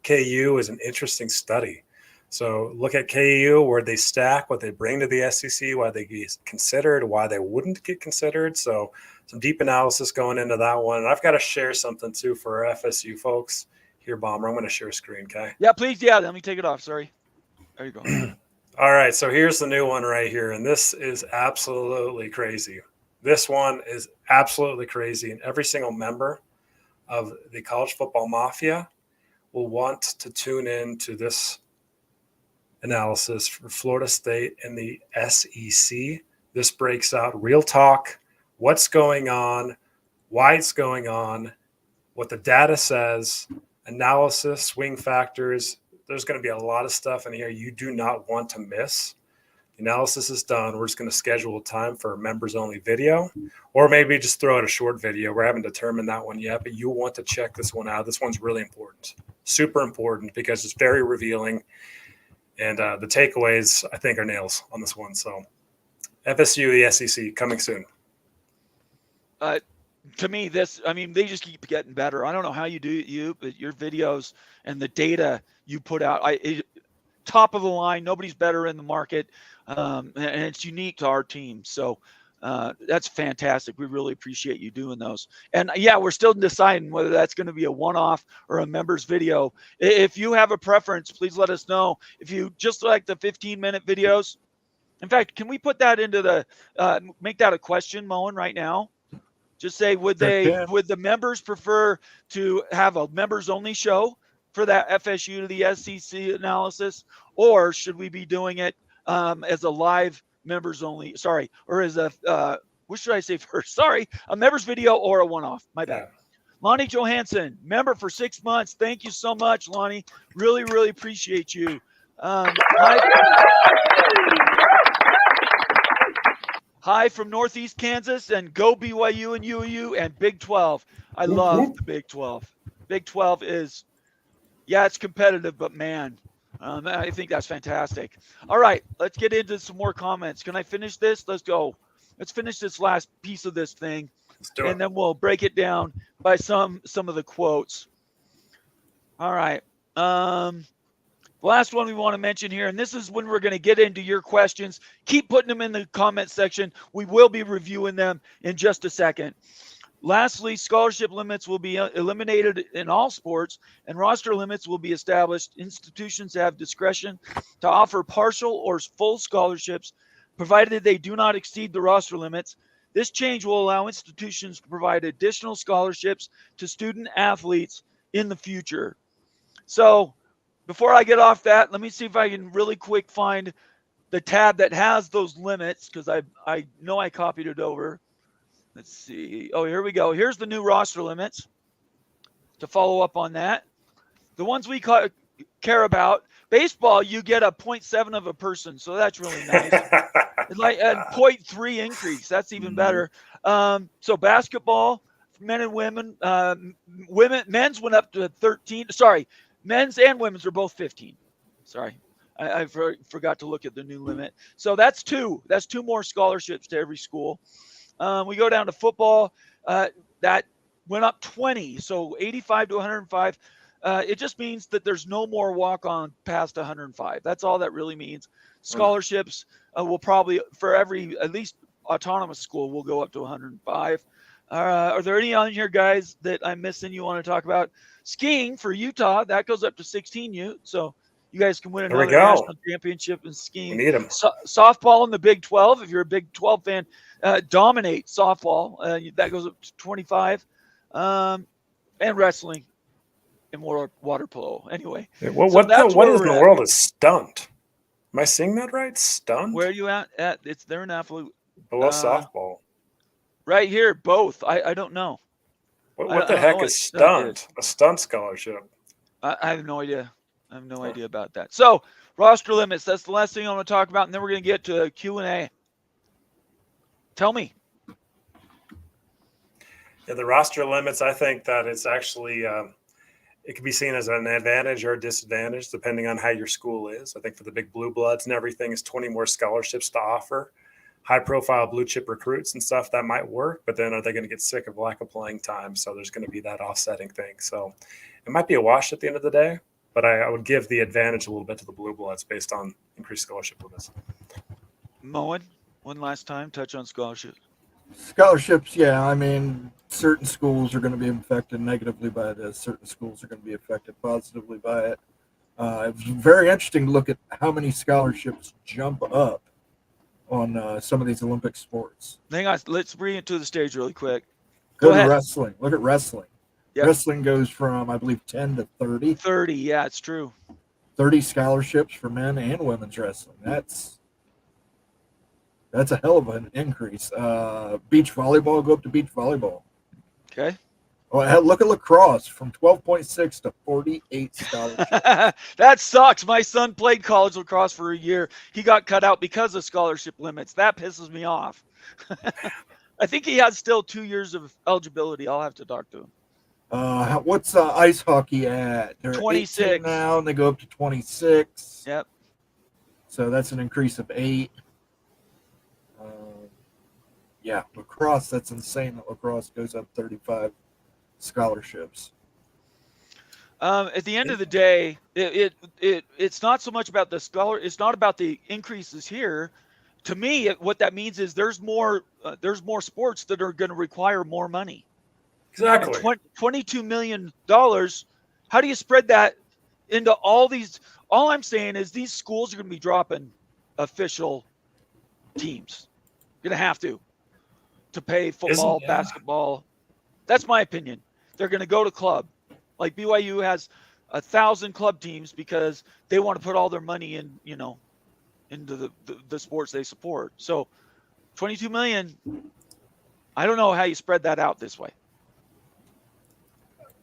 KU is an interesting study. So look at KU, where they stack, what they bring to the SEC, why they get considered, why they wouldn't get considered. So some deep analysis going into that one. And I've got to share something too for our FSU folks. Here, Bomber, I'm going to share screen, okay? Yeah, please. Yeah, let me take it off. Sorry. There you go. All right, so here's the new one right here, and this is absolutely crazy. This one is absolutely crazy, and every single member of the College Football Mafia will want to tune in to this analysis for Florida State and the SEC. This breaks out real talk, what's going on, why it's going on, what the data says, analysis, swing factors. There's going to be a lot of stuff in here you do not want to miss. The analysis is done. We're just going to schedule a time for a members-only video, or maybe just throw out a short video. We haven't determined that one yet, but you want to check this one out. This one's really important, super important, because it's very revealing. And the takeaways, I think, are nails on this one. So FSU, the SEC, coming soon. To me, they just keep getting better. I don't know how you do it, but your videos and the data you put out, top of the line. Nobody's better in the market, and it's unique to our team. So that's fantastic. We really appreciate you doing those. And yeah, we're still deciding whether that's going to be a one-off or a members video. If you have a preference, please let us know. If you just like the 15-minute videos, in fact, can we put that into the make that a question, Moen, right now? Just say, would the members prefer to have a members only show for that FSU to the SEC analysis, or should we be doing it as a live members only? Sorry, or as a what should I say first? Sorry, a members video or a one-off. My bad. Yeah. Lonnie Johansson, member for 6 months. Thank you so much, Lonnie. Really, really appreciate you. Hi from Northeast Kansas, and go BYU and UU and Big 12. I love the Big 12. Big 12 is, it's competitive, but man, I think that's fantastic. All right, let's get into some more comments. Can I finish this? Let's go. Let's finish this last piece of this thing, and then we'll break it down by some of the quotes. All right. The last one we want to mention here, and this is when we're going to get into your questions. Keep putting them in the comment section. We will be reviewing them in just a second. Lastly, scholarship limits will be eliminated in all sports, and roster limits will be established. Institutions have discretion to offer partial or full scholarships, provided they do not exceed the roster limits. This change will allow institutions to provide additional scholarships to student athletes in the future. So, before I get off that, let me see if I can really quick find the tab that has those limits, because I know I copied it over. Let's see. Oh, here we go. Here's the new roster limits to follow up on that. The ones we care about. Baseball, you get a 0.7 of a person, so that's really nice. It's like a 0.3 increase. That's even better. So basketball, men and women, men's went up to 13. Sorry. Men's and women's are both 15. Sorry, I forgot to look at the new limit. So that's two. That's two more scholarships to every school. We go down to football. That went up 20. So 85 to 105. It just means that there's no more walk-on past 105. That's all that really means. Scholarships will probably, for every, at least autonomous school, will go up to 105. Are there any on here, guys, that I'm missing you want to talk about? Skiing for Utah, that goes up to 16 Ute, so you guys can win another national championship in skiing. We need them. Softball in the Big 12, if you're a Big 12 fan, dominate softball. That goes up to 25. And wrestling and water polo. Anyway. What in the world is stunt? Am I seeing that right? Stunned? Where are you at? They're an athlete. Below softball. Right here, both. I don't know. What the heck is stunt? A stunt scholarship. I have no idea. I have no idea about that. So roster limits. That's the last thing I want to talk about, and then we're going to get to Q&A. Tell me. Yeah, the roster limits. I think that it's actually it can be seen as an advantage or a disadvantage depending on how your school is. I think for the big blue bloods and everything, is 20 more scholarships to offer. High-profile blue chip recruits and stuff, that might work, but then are they going to get sick of lack of playing time? So there's going to be that offsetting thing. So it might be a wash at the end of the day, but I would give the advantage a little bit to the blue bloods based on increased scholarship limits. Moen, one last time, touch on scholarships. Scholarships, yeah. I mean, certain schools are going to be affected negatively by this. Certain schools are going to be affected positively by it. It's very interesting to look at how many scholarships jump up on some of these Olympic sports. Hang on, let's bring it to the stage really quick. Go to wrestling. Look at wrestling. Yep. Wrestling goes from, I believe, 10 to 30. 30, yeah, it's true. 30 scholarships for men and women's wrestling. That's a hell of an increase. Beach volleyball, go up to beach volleyball. Okay. Oh, look at lacrosse from 12.6 to 48 scholarships. That sucks. My son played college lacrosse for a year. He got cut out because of scholarship limits. That pisses me off. I think he has still 2 years of eligibility. I'll have to talk to him. What's ice hockey at? They're 26 now, and they go up to 26. Yep. So that's an increase of 8. Yeah, lacrosse. That's insane that lacrosse goes up 35 scholarships. At the end of the day, it's not so much about the scholar. It's not about the increases here. To me, what that means is there's more sports that are going to require more money. Exactly. $22 million. How do you spread that into all these? All I'm saying is these schools are going to be dropping official teams. You're going to have to pay football, basketball. That's my opinion. They're going to go to club. Like BYU has 1,000 club teams because they want to put all their money in, into the sports they support. So 22 million, I don't know how you spread that out this way.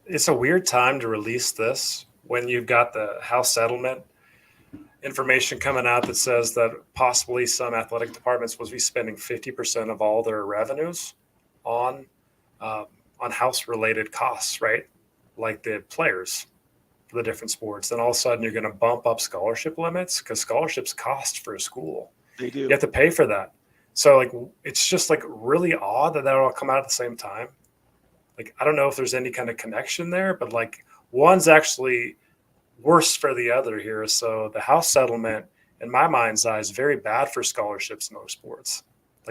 It's a weird time to release this when you've got the House settlement information coming out that says that possibly some athletic departments will be spending 50% of all their revenues on House-related costs, right? Like the players for the different sports. Then all of a sudden you're going to bump up scholarship limits because scholarships cost for a school. They do. You have to pay for that. So it's just really odd that all come out at the same time. I don't know if there's any kind of connection there, but one's actually worse for the other here. So the House settlement, in my mind's eye, is very bad for scholarships in most sports.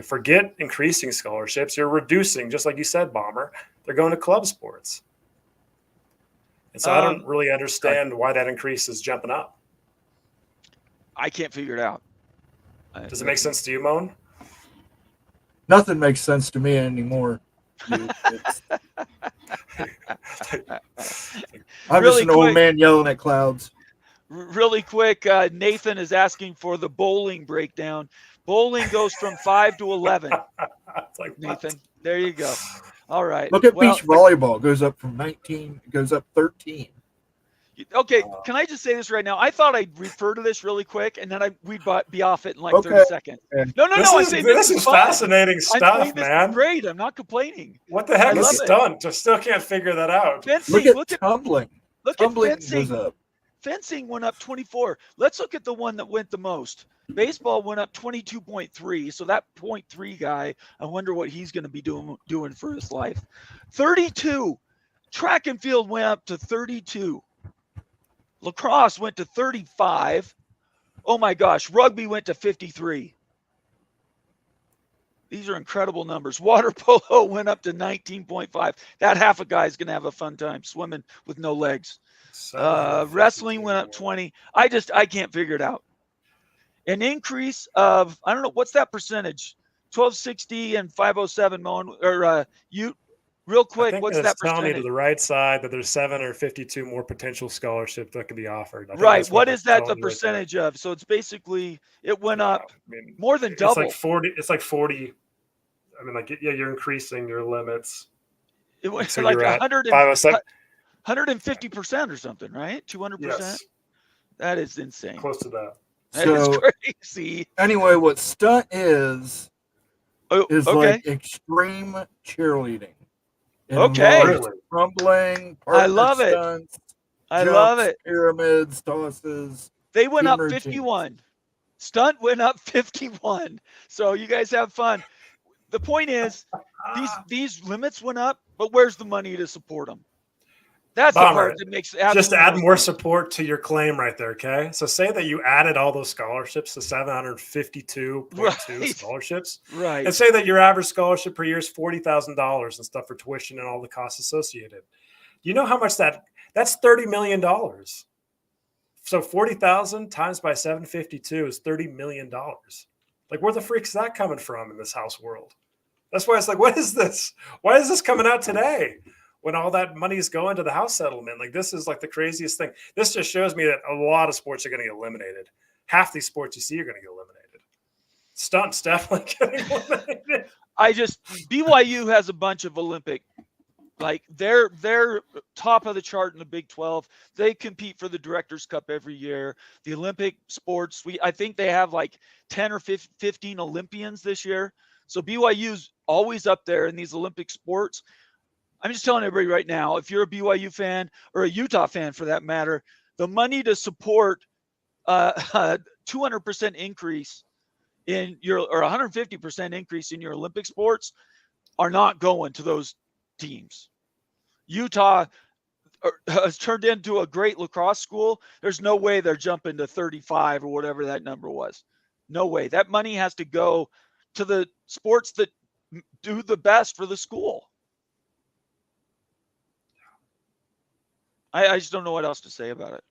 Forget increasing scholarships. You're reducing, just like you said, Bomber. They're going to club sports. And so I don't really understand why that increase is jumping up. I can't figure it out. Does it make sense to you, Moan? Nothing makes sense to me anymore. I'm Really just an old man yelling at clouds. Really quick, Nathan is asking for the bowling breakdown. Bowling goes from 5 to 11. Nathan, there you go. All right. Look at beach volleyball. Goes up from 19, goes up 13. Okay, can I just say this right now? I thought I'd refer to this really quick, and then we'd be off it in 30 seconds. No. This is fascinating stuff, man. Great. I'm not complaining. What the heck is stunt? Just still can't figure that out. Fencing, look at tumbling. Look tumbling at fencing. Goes up. Fencing went up 24. Let's look at the one that went the most. Baseball went up 22.3. So that 0.3 guy, I wonder what he's going to be doing for his life. 32. Track and field went up to 32. Lacrosse went to 35. Oh my gosh. Rugby went to 53. These are incredible numbers. Water polo went up to 19.5. That half a guy is going to have a fun time swimming with no legs. Wrestling went up 20. I can't figure it out. An increase of, I don't know, what's that percentage? 1260 and 507 Moen or Ute. Real I quick, think what's that that it's telling you to percentage? the right side that there's 752 more potential scholarships that can be offered. I think Right. that's what What they're is that the telling you right there. percentage of? So it's basically it went Yeah, up I mean, more than it's like double. 40. It's like 40. I mean, like, yeah, you're increasing your limits. It Like, went so like you're at 150% 507. or something, right? 200%. Yes, That is insane. close to that. That is So crazy. anyway, what stunt Oh, is okay. like extreme cheerleading. It Okay. involves Really? crumbling, I partner love it. stunts, I love jumps, it. pyramids, tosses, They went team up routines. 51. Stunt went up 51. So you guys have fun. The point is, these limits went up, but where's the money to support them? That's the part Bomber. that makes Just absolutely add no more sense. support to your claim right there. Okay. So say that you added all those scholarships to 752.2 Right. scholarships, Right. and say that your average scholarship per year is $40,000 and stuff for tuition and all the costs associated. You know how much that's $30 million. So 40,000 times by 752 is $30 million. Like, where the freak is that coming from in this house world? That's why it's like, what is this? Why is this coming out today when all that money is going to the house settlement? Like, this is like the craziest thing. This just shows me that a lot of sports are going to get eliminated. Half these sports you see are going to get eliminated. Stunts definitely getting eliminated. BYU has a bunch of Olympic, like they're top of the chart in the Big 12. They compete for the Directors Cup every year. The Olympic sports, I think they have like 10 or 15 Olympians this year. So BYU's always up there in these Olympic sports. I'm just telling everybody right now, if you're a BYU fan or a Utah fan for that matter, the money to support a 200% increase in your, or 150% increase in your Olympic sports are not going to those teams. Utah has turned into a great lacrosse school. There's no way they're jumping to 35 or whatever that number was. No way. That money has to go to the sports that do the best for the school. I just don't know what else to say about it.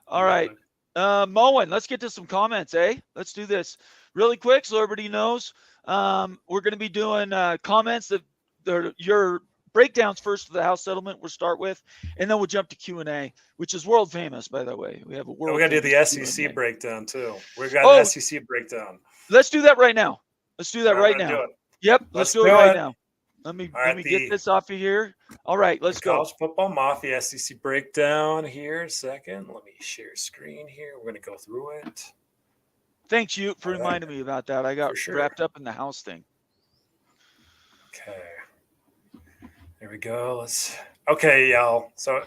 All right. Moen, let's get to some comments, eh? Let's do this really quick so everybody knows. We're going to be doing comments that your breakdowns first for the house settlement we'll start with, and then we'll jump to Q&A, which is world famous, by the way. We have a world. We got to do the SEC Q&A. breakdown too. We've got an SEC breakdown. Let's do that right now. Let's do that right now. Do it. Yep, let's do it right now. Let me get this off of here. All right, let's go. College Football Mafia SEC breakdown here. Second, let me share screen here. We're going to go through it. Thanks, you, for reminding me about that. I got wrapped up in the house thing. Okay. There we go. Okay, y'all. So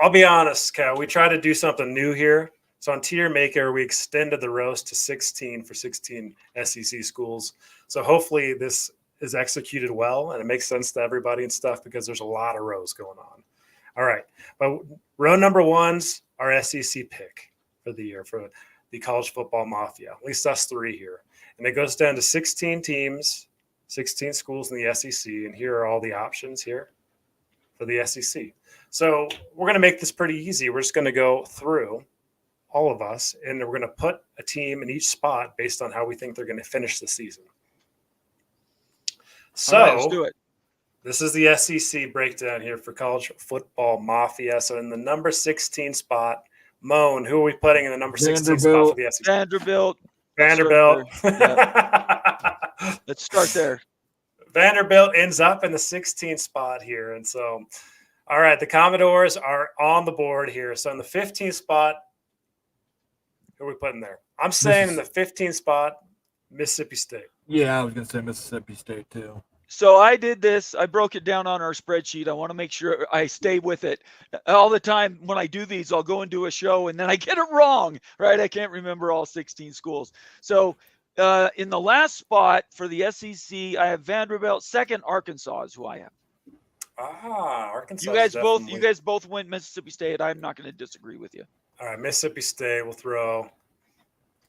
I'll be honest, Cal. We tried to do something new here. So on Tier Maker, we extended the rows to 16 for 16 SEC schools. So hopefully this is executed well and it makes sense to everybody and stuff because there's a lot of rows going on. All right. But row number one's our SEC pick for the year for the College Football Mafia. At least us three here. And it goes down to 16 teams, 16 schools in the SEC. And here are all the options here for the SEC. So we're going to make this pretty easy. We're just going to go through all of us, and we're going to put a team in each spot based on how we think they're going to finish the season. So let's do it. This is the SEC breakdown here for College Football Mafia. So in the number 16 spot, Moan, who are we putting in the number 16 spot for the SEC? Vanderbilt. Let's start there. Vanderbilt ends up in the 16th spot here. And so, all right, the Commodores are on the board here. So in the 15th spot, who are we putting there? I'm saying in the 15th spot, Mississippi State. Yeah, I was going to say Mississippi State too. So I did this. I broke it down on our spreadsheet. I want to make sure I stay with it. All the time when I do these, I'll go and do a show and then I get it wrong, right? I can't remember all 16 schools. So in the last spot for the SEC, I have Vanderbilt. Second, Arkansas is who I have. Arkansas. You guys both went Mississippi State. I'm not going to disagree with you. All right, Mississippi State. We'll throw.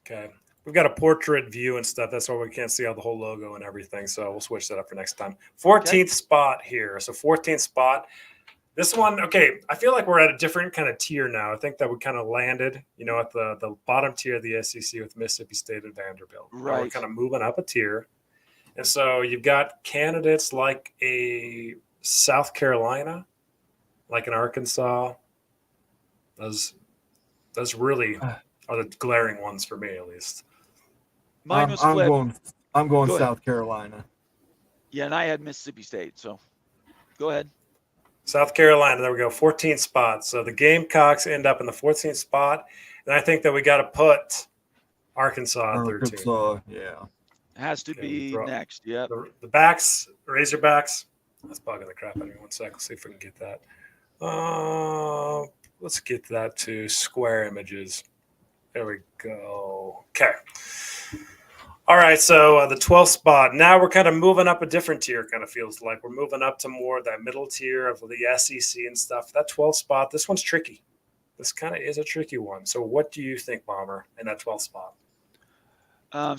Okay. We've got a portrait view and stuff. That's why we can't see all the whole logo and everything. So we'll switch that up for next time. 14th spot here. So 14th spot. This one, okay, I feel like we're at a different kind of tier now. I think that we kind of landed, at the bottom tier of the SEC with Mississippi State and Vanderbilt. Right. Now we're kind of moving up a tier. And so you've got candidates like a South Carolina, like in Arkansas. Those really are the glaring ones for me, at least. Mine was I'm flipped. I'm going Go ahead. South Carolina. Yeah, and I had Mississippi State. So go ahead. South Carolina, there we go, 14 spots. So the Gamecocks end up in the 14th spot. And I think that we got to put Arkansas at 13. Arkansas, yeah. Has to Okay, be next. Yep. The backs, Razorbacks. That's bugging the crap out of me. 1 second. See if we can get that. Let's get that to square images. There we go. Okay. All right, so the 12th spot. Now we're kind of moving up a different tier, kind of feels like. We're moving up to more of that middle tier of the SEC and stuff. That 12th spot, this one's tricky. This kind of is a tricky one. So what do you think, Bomber, in that 12th spot?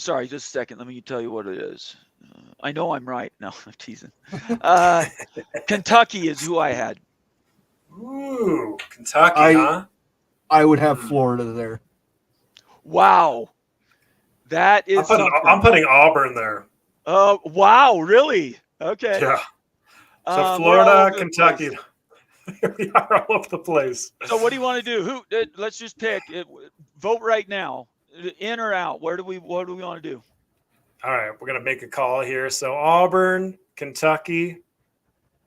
Sorry, just a second. Let me tell you what it is. I know I'm right. No, I'm teasing. Kentucky is who I had. Ooh, Kentucky, huh? I would have Florida there. Wow. That is. I'm putting Auburn there. Oh, wow. Really? Okay. Yeah. So Florida, Kentucky. We are all over the place. So what do you want to do? Let's just pick. Vote right now. In or out? What do we want to do? All right, we're gonna make a call here. So Auburn, Kentucky,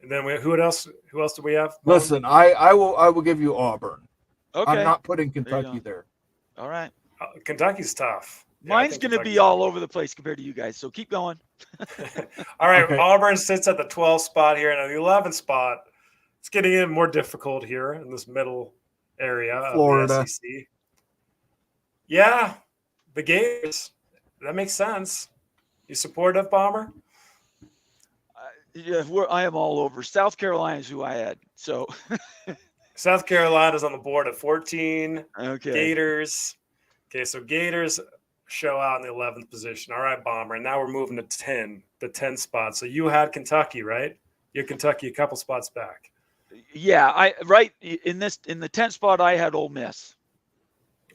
and then who else? Who else do we have? Listen, I will give you Auburn. Okay. I'm not putting Kentucky there. All right. Kentucky's tough. Mine's going to be all over the place compared to you guys. So keep going. All right. Okay. Auburn sits at the 12th spot here, and at the 11th spot, it's getting even more difficult here in this middle area Florida. of the SEC. Yeah, the Gators. That makes sense. You supportive, Bomber? Yeah, I am all over. South Carolina is who I had. So South Carolina's on the board at 14. okay. Gators. Okay, so Gators show out in the 11th position. All right, Bomber. And now we're moving to 10, the 10 spot. So you had Kentucky, right? You had Kentucky a couple spots back. Yeah, in the 10th spot I had Ole Miss.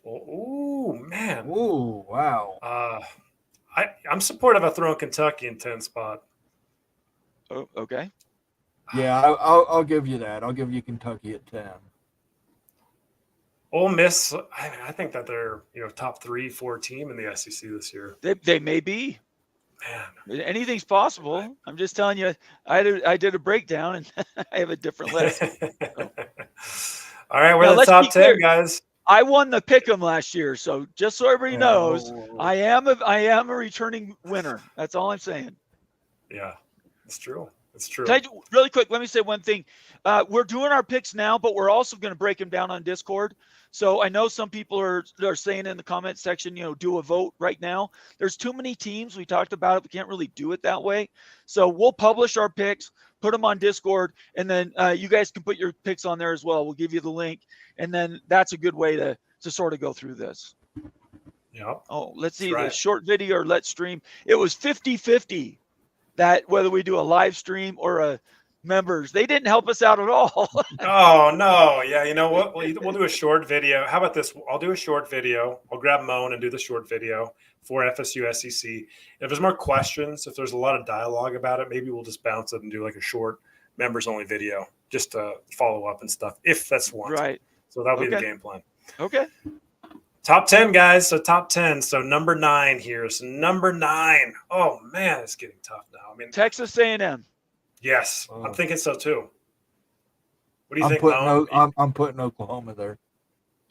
Oh, man. Ooh, wow. I'm supportive of throwing Kentucky in 10 spot. Oh, okay. Yeah, I'll give you that. I'll give you Kentucky at 10. Ole Miss, I think that they're top 3-4 team in the SEC this year. They may be. Man, anything's possible. I'm just telling you. I did a breakdown and I have a different list. All right, we're the top 10 guys. I won the pick'em last year, so just so everybody knows, I am a returning winner. That's all I'm saying. Yeah, it's true. It's true. Really quick, let me say one thing. We're doing our picks now, but we're also going to break them down on Discord. So I know some people are saying in the comment section, do a vote right now. There's too many teams. We talked about it. We can't really do it that way. So we'll publish our picks, put them on Discord, and then you guys can put your picks on there as well. We'll give you the link, and then that's a good way to sort of go through this. Yeah. Oh, let's see the short video or let's stream. It was 50-50 that whether we do a live stream or a members. They didn't help us out at all. Oh, no. Yeah, you know what? We'll do a short video. How about this? I'll do a short video. I'll grab Moan and do the short video for FSU SEC. If there's more questions, if there's a lot of dialogue about it, maybe we'll just bounce it and do like a short members-only video just to follow up and stuff, if that's warranted. Right. So that'll be the game plan. Okay. Top 10, guys. So top 10. So number 9 here. So number 9. Oh, man, it's getting tough now. I mean, Texas A&M. Yes, I'm thinking so too. What do you think, I'm putting Oklahoma there.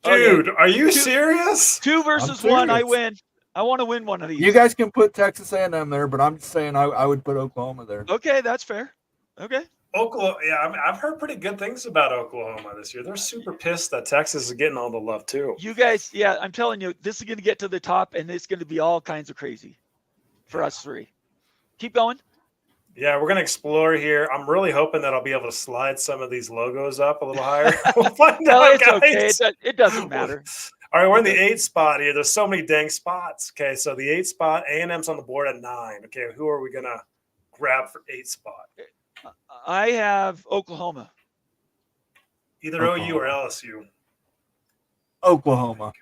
Dude, are you serious? 2 versus 1, I win. I want to win one of these. You guys can put Texas A&M there, but I'm just saying I would put Oklahoma there. Okay, that's fair. Okay. Oklahoma, yeah, I mean, I've heard pretty good things about Oklahoma this year. They're super pissed that Texas is getting all the love too. You guys, yeah, I'm telling you, this is going to get to the top, and it's going to be all kinds of crazy for us 3. Keep going. Yeah, we're going to explore here. I'm really hoping that I'll be able to slide some of these logos up a little higher. We'll find out, it's guys. Okay. It doesn't matter. All right, we're in the 8th spot here. There's so many dang spots. Okay, so the 8th spot, A&M's on the board at 9. Okay, who are we going to grab for 8th spot? I have Oklahoma. Either OU or LSU. Oklahoma.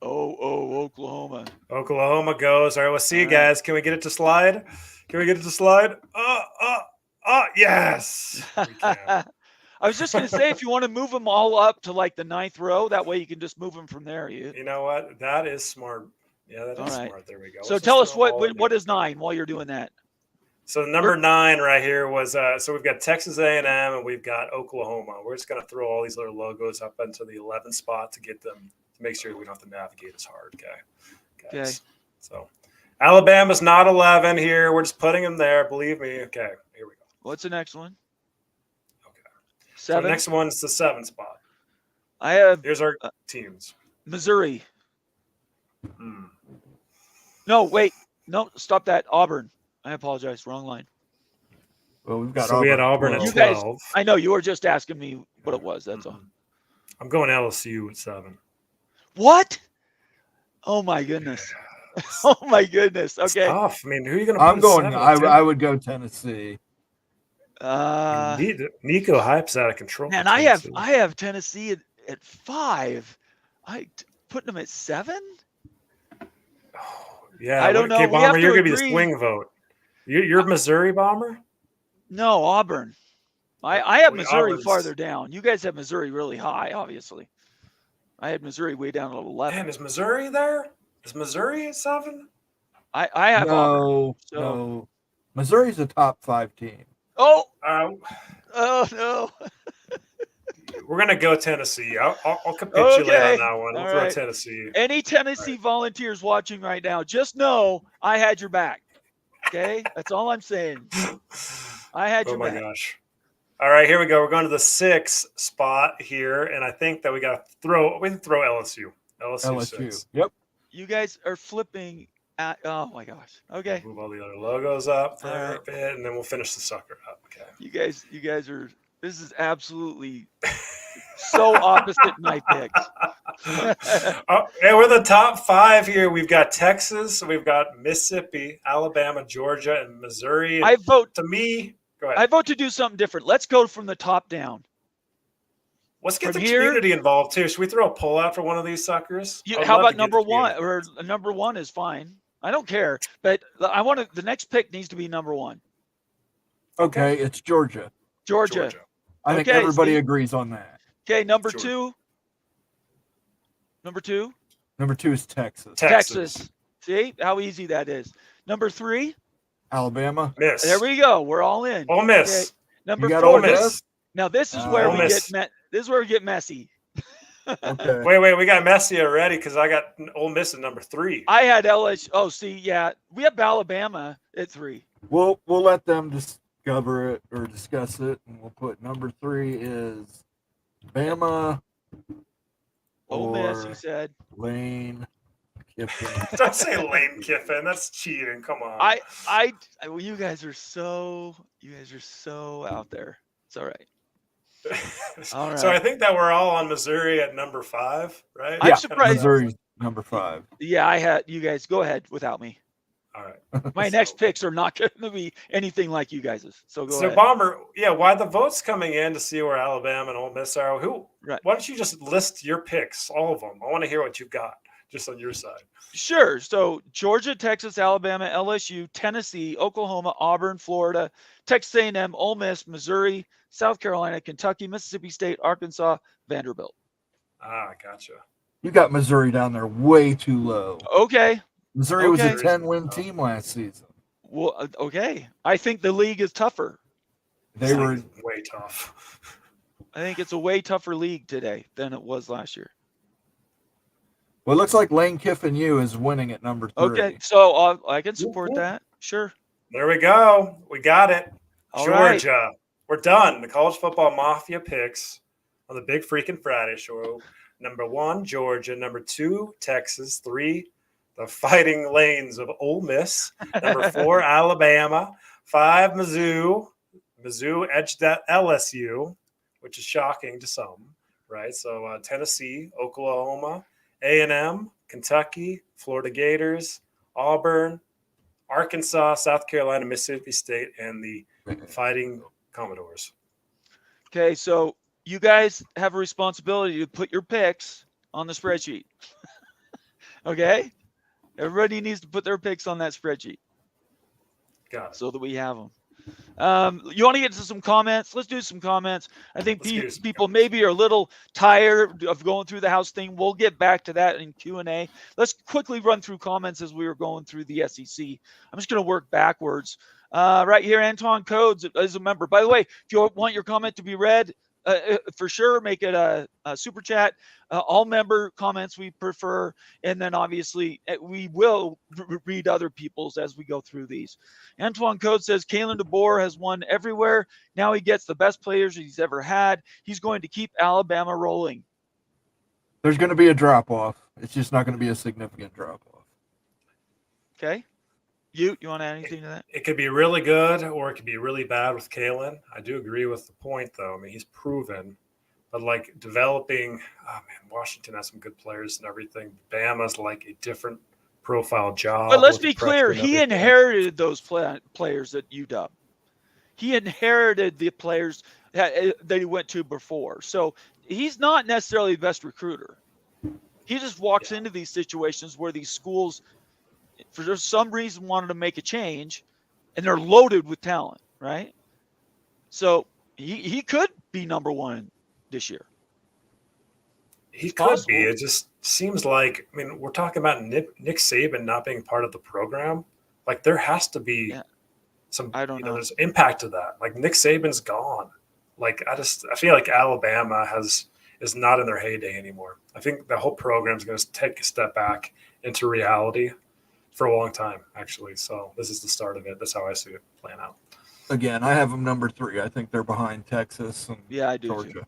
Oklahoma. Oklahoma goes. All right, we'll see you guys. Can we get it to slide? Oh, yes. We can. I was just going to say, if you want to move them all up to like the 9th row, that way you can just move them from there. You know what? That is smart. Yeah, that All is right. smart. There we go. So Let's tell just us throw 'em all in what there. is 9 while you're doing that. So number 9 right here was so we've got Texas A&M and we've got Oklahoma. We're just gonna throw all these little logos up into the 11th spot to get them to make sure we don't have to navigate as hard. Okay. Okay. So Alabama's not 11 here. We're just putting them there. Believe me. Okay. Here we go. What's the next one? Okay. So 7. the next one's the 7th spot. I have Here's our teams. Missouri. Hmm. No, wait. No, stop that. Auburn. I apologize. Wrong line. Well, we've got So we had Auburn at You 12. guys, I know you were just asking me what it was. That's all. I'm going LSU at 7. What? Oh my goodness. Oh my goodness. It's Okay. tough. I mean, who are you going to? I'm going. I would go Tennessee. Nico hype's out of control. Man, I have Tennessee at 5. Putting them at 7. Yeah, I don't know. Okay, We have Bomber, to you're going to be the agree. swing vote. You're Missouri, Bomber? No, Auburn. I have Missouri Auburn's- farther down. You guys have Missouri really high, obviously. I had Missouri way down at 11. Damn, is Missouri there? Is Missouri at 7? I have Auburn. So. No. Missouri's a top 5 team. Oh, Uh, oh no. we're going to go Tennessee. I'll capitulate Okay. on that one. We'll All throw right. Tennessee. Any Tennessee volunteers watching right now, just know I had your back. Okay? That's all I'm saying. I had Oh your my back. gosh. All right, here we go. We're going to the 6th spot here, and I think that we can throw LSU. LSU 6. Yep. You guys are flipping at, oh my gosh. Okay. Move all the other logos up for All a right. bit, and then we'll finish the sucker up. Okay. You guys are, this is absolutely so opposite my picks. Yeah, we're the top 5 here. We've got Texas, we've got Mississippi, Alabama, Georgia, and Missouri. And I vote to me, go ahead. I vote to do something different. Let's go from the top down. Let's get from the here- community involved too. Should we throw a poll out for one of these suckers? I would How love about to get number the 1? community. Or number 1 is fine. I don't care. But I want to, the next pick needs to be number 1. Okay, it's Georgia. Georgia. I think Okay, everybody Steve. agrees on that. Okay, number Georgia. 2. Number 2. Number 2 is Texas. Texas. See how easy that is. Number 3. Alabama. Miss. There we go. We're all in. Ole Miss. Number You got 4. Ole Miss? Now this is where Ole we Miss. get this is where we get messy. Okay. Wait, we got Messi already because I got Ole Miss at number 3. I had LSU. Oh, see, yeah, we have Alabama at 3. We'll let them discover it or discuss it, and we'll put number 3 is Bama. Ole Miss, you or said. Lane Kiffin. Don't say Lane Kiffin. That's cheating. Come on. Well, you guys are so out there. It's all right. All right. So I think that we're all on Missouri at number 5, right? I'm Yeah, surprised. Missouri's number 5. Yeah, I had you guys go ahead without me. All right. My So- next picks are not going to be anything like you guys's. So go So ahead. Bomber, yeah, why the votes coming in to see where Alabama and Ole Miss are? Right. Why don't you just list your picks, all of them? I want to hear what you've got just on your side. Sure. So Georgia, Texas, Alabama, LSU, Tennessee, Oklahoma, Auburn, Florida, Texas A&M, Ole Miss, Missouri, South Carolina, Kentucky, Mississippi State, Arkansas, Vanderbilt. Ah, gotcha. You got Missouri down there way too low. Okay. Missouri was a Okay. 10-win team last season. Well, okay. I think the league is tougher. They were way tough. I think it's a way tougher league today than it was last year. well. It looks like Lane Kiffin U is winning at number 3. Okay. So I can support that. Sure. There we go. We got it. All right. Georgia. We're done. The College Football Mafia picks on the Big Freaking Friday show. Number 1, Georgia. Number 2, Texas. 3, the Fighting Lanes of Ole Miss. Number 4, Alabama. 5, Mizzou. Mizzou edged that LSU, which is shocking to some, right? So Tennessee, Oklahoma, A&M, Kentucky, Florida Gators, Auburn, Arkansas, South Carolina, Mississippi State, and the Fighting Commodores. Okay. So you guys have a responsibility to put your picks on the spreadsheet. Okay. Everybody needs to put their picks on that spreadsheet Got it. so that we have them. You want to get to some comments? Let's do some comments. I think Let's do some people comments. maybe are a little tired of going through the house thing. We'll get back to that in Q&A. Let's quickly run through comments as we were going through the SEC. I'm just going to work backwards. Right here, Anton Codes is a member. By the way, if you want your comment to be read, for sure, make it a super chat. All member comments we prefer, and then obviously we will read other people's as we go through these. Antoine Code says Kalen DeBoer has won everywhere. Now he gets the best players he's ever had. He's going to keep Alabama rolling. There's going to be a drop off. It's just not going to be a significant drop off. Okay. You want to add anything to that? It could be really good or it could be really bad with Kalen. I do agree with the point, though. I mean, he's proven. But, like, developing – Washington has some good players and everything. Bama's, like, a different profile job. But let's be clear. He inherited those players at UW. He inherited the players that he went to before. So he's not necessarily the best recruiter. He just walks into these situations where these schools – for some reason wanted to make a change, and they're loaded with talent, right? So he could be number one this year. He could be. It just seems like, I mean, we're talking about Nick Saban not being part of the program. Like, there has to be some, I don't know. There's impact to that. Like, Nick Saban's gone. Like, I feel like Alabama is not in their heyday anymore. I think the whole program is going to take a step back into reality for a long time, actually. So this is the start of it. That's how I see it playing out. Again, I have them number 3. I think they're behind Texas and I do Georgia. Too.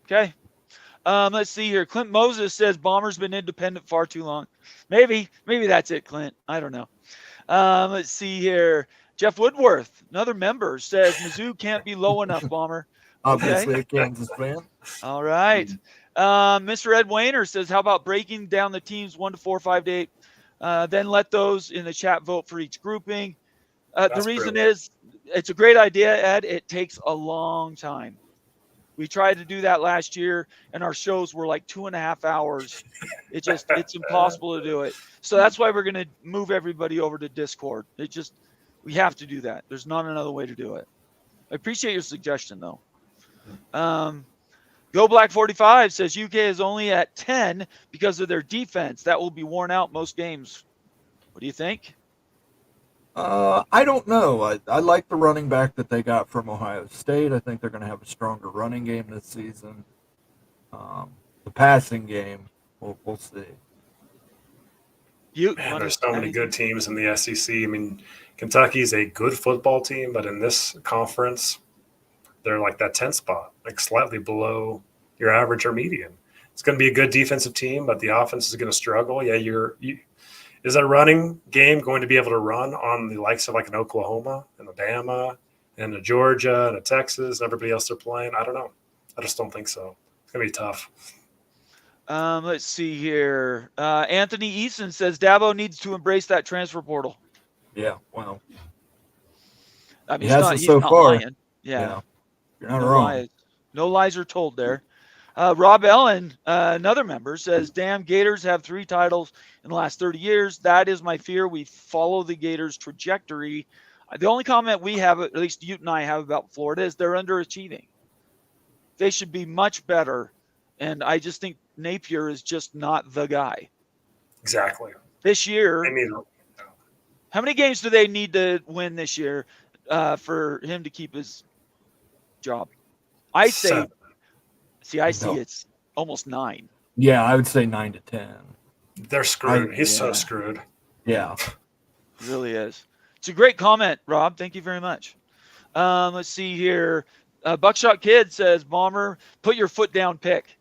Okay. Let's see here. Clint Moses says Bomber's been independent far too long. Maybe that's it, Clint. I don't know. Let's see here. Jeff Woodworth, another member, says Mizzou can't be low enough, Bomber. Obviously a Kansas fan. All right. Mr. Ed Wayner says, how about breaking down the teams 1 to 4, 5 to 8? Then let those in the chat vote for each grouping. The reason is it's a great idea, Ed. It takes a long time. We tried to do that last year, and our shows were like 2.5 hours. It's impossible to do it. So that's why we're going to move everybody over to Discord. We have to do that. There's not another way to do it. I appreciate your suggestion, though. Go Black 45 says UK is only at 10 because of their defense. That will be worn out most games. What do you think? I don't know. I like the running back that they got from Ohio State. I think they're going to have a stronger running game this season. The passing game, we'll see. There's so many good teams in the SEC. I mean, Kentucky's a good football team, but in this conference, they're like that 10th spot, like slightly below your average or median. It's going to be a good defensive team, but the offense is going to struggle. Yeah, is that running game going to be able to run on the likes of like an Oklahoma and a Bama and a Georgia and a Texas and everybody else they're playing? I don't know. I just don't think so. It's going to be tough. Let's see here. Anthony Eason says Dabo needs to embrace that transfer portal. Yeah, well. I mean, he's not lying. Yeah. You're not wrong. No lies are told there. Rob Ellen, another member, says, damn, Gators have 3 titles in the last 30 years. That is my fear. We follow the Gators' trajectory. The only comment we have, at least you and I have about Florida, is they're underachieving. They should be much better. And I just think Napier is just not the guy. Exactly. This year, how many games do they need to win this year for him to keep his job? I say 7. It's almost 9. Yeah, I would say 9 to 10. They're screwed. He's so screwed. Yeah. It really is. It's a great comment, Rob. Thank you very much. Let's see here. Buckshot Kid says, Bomber, put your foot down pick.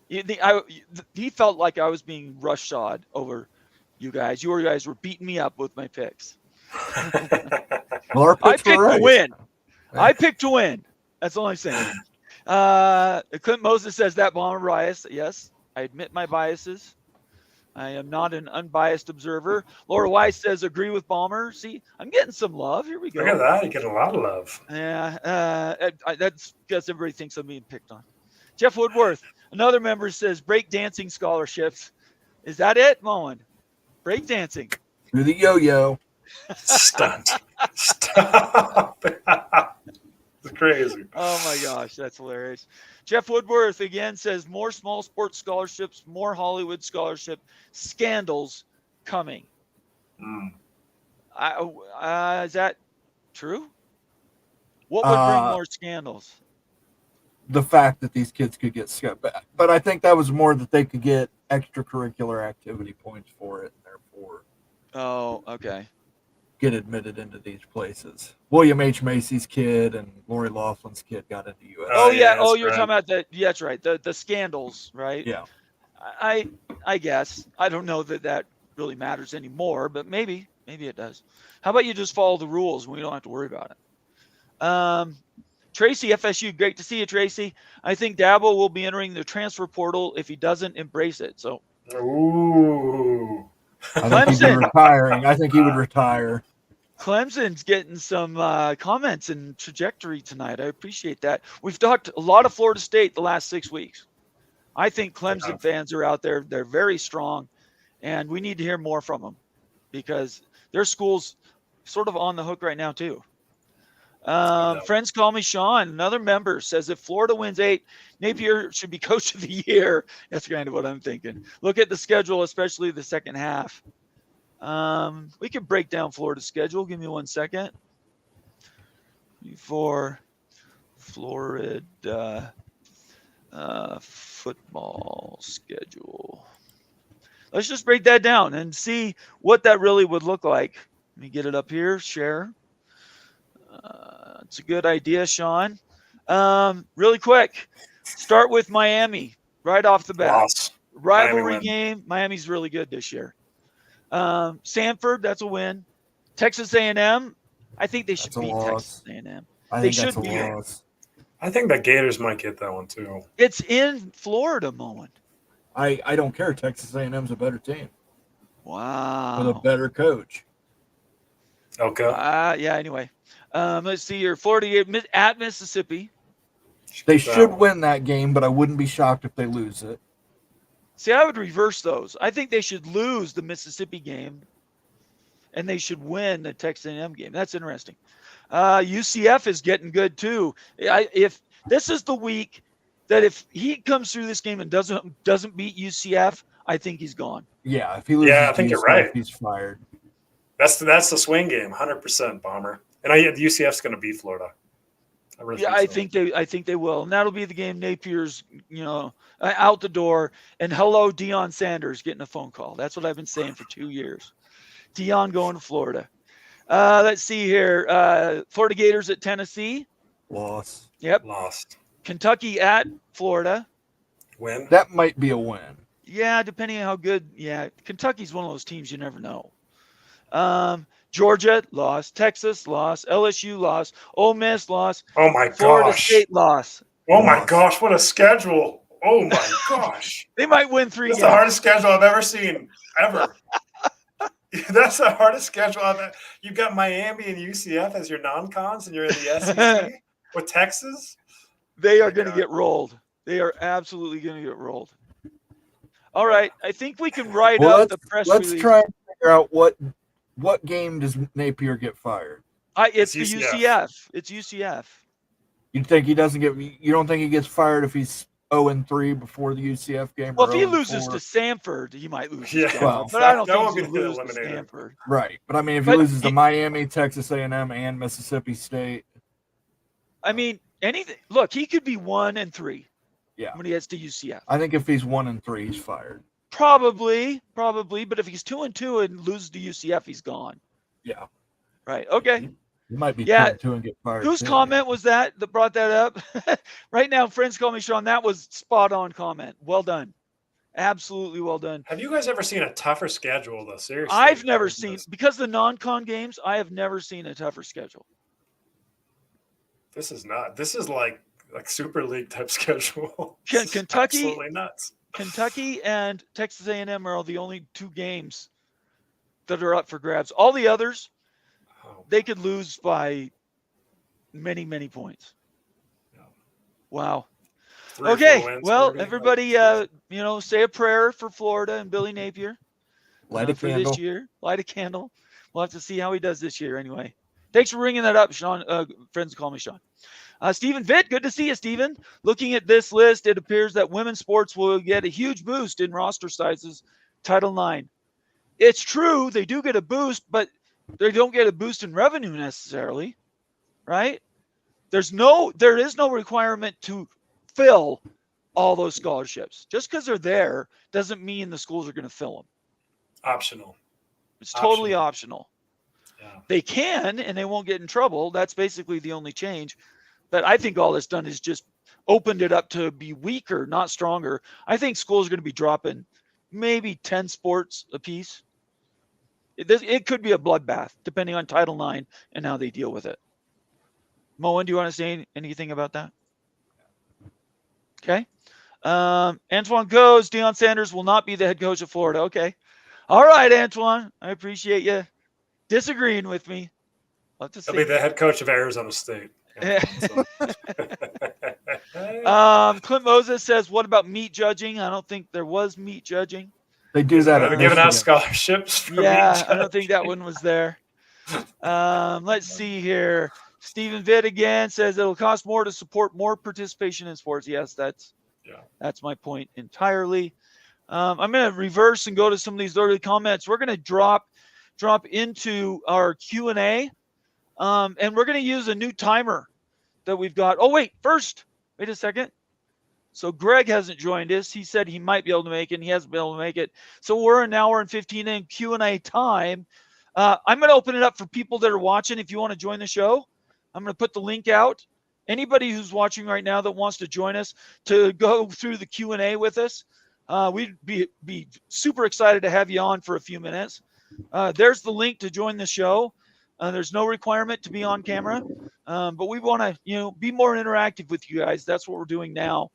He felt like I was being roughshod over you guys. You guys were beating me up with my picks. Well, I picked to win. I picked to win. That's all I'm saying. Clint Moses says that Bomber bias. Yes, I admit my biases. I am not an unbiased observer. Laura Weiss says, agree with Bomber. See, I'm getting some love. Here we go. Look at that. You get a lot of love. Yeah, that's because everybody thinks I'm being picked on. Jeff Woodworth, another member, says breakdancing scholarships. Is that it, Moen? Breakdancing. Do the yo-yo. Stunt. It's crazy. Oh my gosh, that's hilarious. Jeff Woodworth again says more small sports scholarships, more Hollywood scholarship scandals coming. Mm. Is that true? What would bring more scandals? The fact that these kids could get skipped, but I think that was more that they could get extracurricular activity points for it, and therefore, Okay, get admitted into these places. William H. Macy's kid and Lori Laughlin's kid got into USC. Oh yeah. that's You're right. talking about the. Yeah, that's right. The scandals, right? Yeah. I guess I don't know that really matters anymore, but maybe it does. How about you just follow the rules and we don't have to worry about it? Tracy, FSU, great to see you, Tracy. I think Dabo will be entering the transfer portal if he doesn't embrace it. So, Ooh. I think he'd be Clemson. retiring. I think he would retire. Clemson's getting some comments and trajectory tonight. I appreciate that. We've talked a lot of Florida State the last 6 weeks. I think Clemson fans are out there. They're very strong, and we need to hear more from them because their school's sort of on the hook right now too. Friends call me Sean. Another member says if Florida wins 8, Napier should be coach of the year. That's kind of what I'm thinking. Look at the schedule, especially the second half. We can break down Florida's schedule. Give me 1 second. For Florida football schedule. Let's just break that down and see what that really would look like. Let me get it up here. Share. It's a good idea, Sean. Really quick, start with Miami right off the bat. Loss. Rivalry game. Miami's really good this year. Sanford, that's a win. Texas A&M, I think they should beat Texas A&M. They should beat them. I think the Gators might get that one too. It's in Florida, Moen. I don't care. Texas A&M's a better team. Wow. With a better coach. Okay. Yeah, anyway. Let's see here. Florida at Mississippi. They should win that game, but I wouldn't be shocked if they lose it. See, I would reverse those. I think they should lose the Mississippi game, and they should win the Texas A&M game. That's interesting. UCF is getting good too. If this is the week that if he comes through this game and doesn't beat UCF, I think he's gone. Yeah, if he loses, I think you're right. He's fired. That's the swing game, 100%, Bomber. And the UCF's going to beat Florida. I think they will, and that'll be the game. Napier's, out the door, and hello, Deion Sanders getting a phone call. That's what I've been saying for 2 years. Deion going to Florida. Let's see here. Florida Gators at Tennessee. Loss. Yep. Lost. Kentucky at Florida. Win. That might be a win. Yeah, depending on how good. Yeah, Kentucky's one of those teams you never know. Georgia lost. Texas lost. LSU lost. Ole Miss lost. Oh my gosh. Florida State lost. Oh my gosh, what a schedule. Oh my gosh. They might win 3 That's games. the hardest schedule I've ever seen, ever. That's the hardest schedule I've ever. You've got Miami and UCF as your non-cons, and you're in the SEC with Texas. They are going to get rolled. They are absolutely going to get rolled. All right. I think we can write out the press release. Let's try and figure out what game does Napier get fired? It's the UCF. It's UCF. You think he doesn't get? You don't think he gets fired if he's 0-3 before the UCF game? Well, if he loses to Sanford, he might lose. Well, but I don't that think won't he'll be lose to eliminated. Stanford. Right, but I mean, if he loses to Miami, Texas A&M, and Mississippi State, I mean, anything. Look, he could be 1-3. Yeah. When he gets to UCF, I think if he's 1-3, he's fired. Probably. But if he's 2-2 and loses to UCF, he's gone. Yeah. Right. Okay. He might be 2-2 and get fired. Whose comment was that brought that up? Right now, friends call me Sean. That was spot on comment. Well done. Absolutely well done. Have you guys ever seen a tougher schedule, though? Seriously. I've never seen, because the non-con games, I have never seen a tougher schedule. This is not. This is like Super League type schedule. Kentucky, absolutely nuts. Kentucky and Texas A&M are the only 2 games that are up for grabs. All the others, they could lose by many, many points. Yeah. Wow. 3 or 4 Okay. wins, Well, 40. everybody, say a prayer for Florida and Billy Napier. Light a for candle. this year. Light a candle. We'll have to see how he does this year anyway. Thanks for bringing that up, Sean. Friends call me Sean. Stephen Vitt, good to see you, Stephen. Looking at this list, it appears that women's sports will get a huge boost in roster sizes. Title IX. It's true, they do get a boost, but they don't get a boost in revenue necessarily, right? There is no requirement to fill all those scholarships. Just because they're there doesn't mean the schools are going to fill them. Optional. It's totally optional. Yeah. They can, and they won't get in trouble. That's basically the only change. But I think all it's done is just opened it up to be weaker, not stronger. I think schools are going to be dropping maybe 10 sports a piece. It could be a bloodbath, depending on Title IX and how they deal with it. Moen, do you want to say anything about that? Okay. Antoine goes, Deion Sanders will not be the head coach of Florida. Okay. All right, Antoine. I appreciate you disagreeing with me. He'll be the head coach of Arizona State. Yeah. Clint Moses says, what about meat judging? I don't think there was meat judging. They do that. They're giving out scholarships. Yeah, I don't think that one was there. Let's see here. Stephen Vitt again says it'll cost more to support more participation in sports. Yes, that's my point entirely. I'm going to reverse and go to some of these early comments. We're going to drop into our Q&A, and we're going to use a new timer that we've got. Oh, wait a second. So Greg hasn't joined us. He said he might be able to make it, and he hasn't been able to make it. So we're an hour and 15 in Q&A time. I'm going to open it up for people that are watching. If you want to join the show, I'm going to put the link out. Anybody who's watching right now that wants to join us to go through the Q&A with us, we'd be super excited to have you on for a few minutes. There's the link to join the show. There's no requirement to be on camera, but we want to, be more interactive with you guys. That's what we're doing now.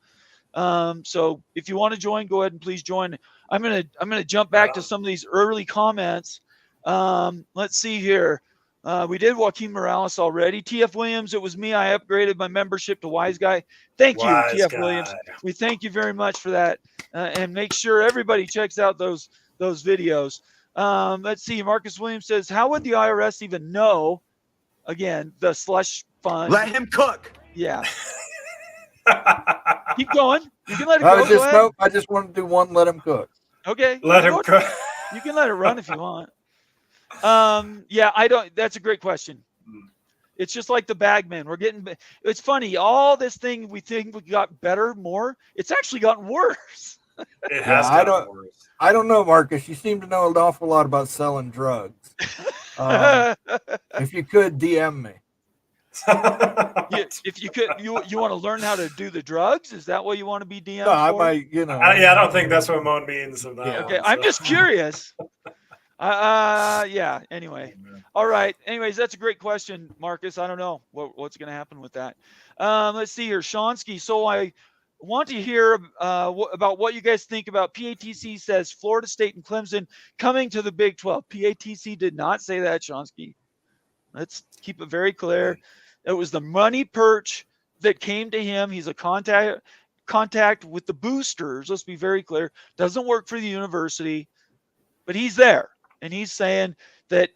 So if you want to join, go ahead and please join. I'm gonna jump back to some of these early comments. Let's see here. We did Joaquin Morales already. TF Williams, it was me. I upgraded my membership to Wise Guy. Thank you, TF Williams. We thank you very much for that. And make sure everybody checks out those videos. Let's see. Marcus Williams says, how would the IRS even know, again, the slush fund? Let him cook. Yeah. Keep going. You can let it go. I just want to do one. Let him cook. Okay. Let him cook. You can let it run if you want. That's a great question. It's just like the bagman. It's funny. All this thing we think we got better, more. It's actually gotten worse. It has gotten worse. I don't know, Marcus. You seem to know an awful lot about selling drugs. If you could DM me. If you could, you want to learn how to do the drugs? Is that what you want to be DM? No, I might, I don't think that's what Moan means. Okay, I'm just curious. Anyway. All right. Anyways, that's a great question, Marcus. I don't know what's going to happen with that. Let's see here. Shonsky. So I want to hear about what you guys think about PATC says Florida State and Clemson coming to the Big 12. PATC did not say that, Shonsky. Let's keep it very clear. It was the money perch that came to him. He's a contact with the boosters. Let's be very clear. Doesn't work for the university, but he's there. And he's saying that,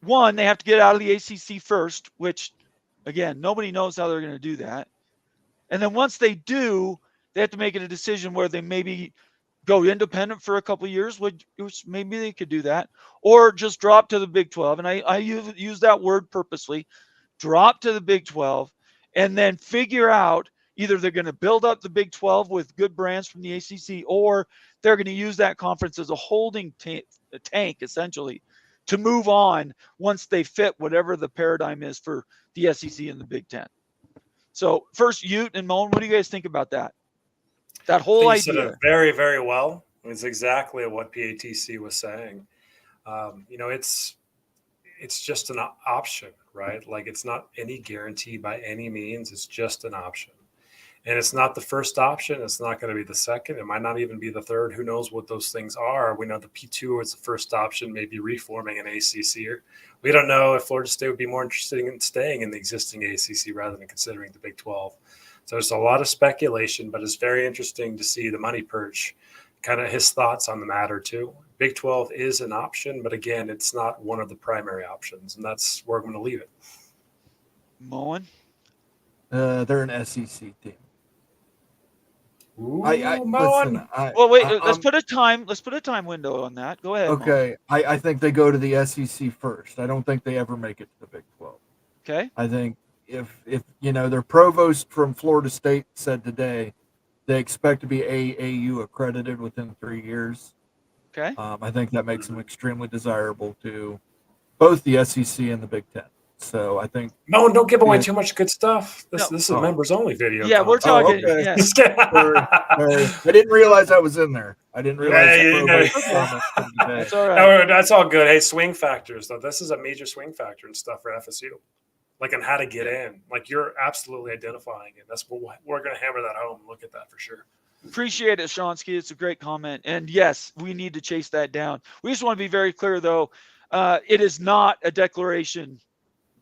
one, they have to get out of the ACC first, which, again, nobody knows how they're going to do that. And then once they do, they have to make a decision where they maybe go independent for a couple of years, which maybe they could do that, or just drop to the Big 12. And I use that word purposely. Drop to the Big 12, and then figure out either they're going to build up the Big 12 with good brands from the ACC, or they're going to use that conference as a holding tank, essentially, to move on once they fit whatever the paradigm is for the SEC and the Big 10. So first, Ute and Moan, what do you guys think about that? That whole idea. You said it very, very well. It's exactly what PATC was saying. It's just an option, right? Like, it's not any guarantee by any means. It's just an option. And it's not the first option. It's not going to be the second. It might not even be the third. Who knows what those things are? We know the P2 is the first option, maybe reforming an ACC. We don't know if Florida State would be more interested in staying in the existing ACC rather than considering the Big 12. So there's a lot of speculation, but it's very interesting to see the money perch, kind of his thoughts on the matter too, Big 12 is an option, but again, it's not one of the primary options, and that's where I'm going to leave it. Moen? They're an SEC team. Ooh, Listen. Well, wait. Let's put a time window on that. Go ahead. Okay. I think they go to the SEC first. I don't think they ever make it to the Big 12. Okay. I think if their provost from Florida State said today they expect to be AAU accredited within 3 years. Okay. I think that makes them extremely desirable to both the SEC and the Big Ten. So I think don't give away too much good stuff. This is a Oh. members only video. Yeah, we're talking. okay. Yeah. Sorry. I didn't realize that was in there. I didn't realize That's all right. No, that's all good. Hey, swing factors though. This is a major swing factor and stuff for FSU. Like on how to get in. Like you're absolutely identifying it. That's what we're going to hammer that home and look at that for sure. Appreciate it, Shonsky. It's a great comment. And yes, we need to chase that down. We just want to be very clear, though. It is not a declaration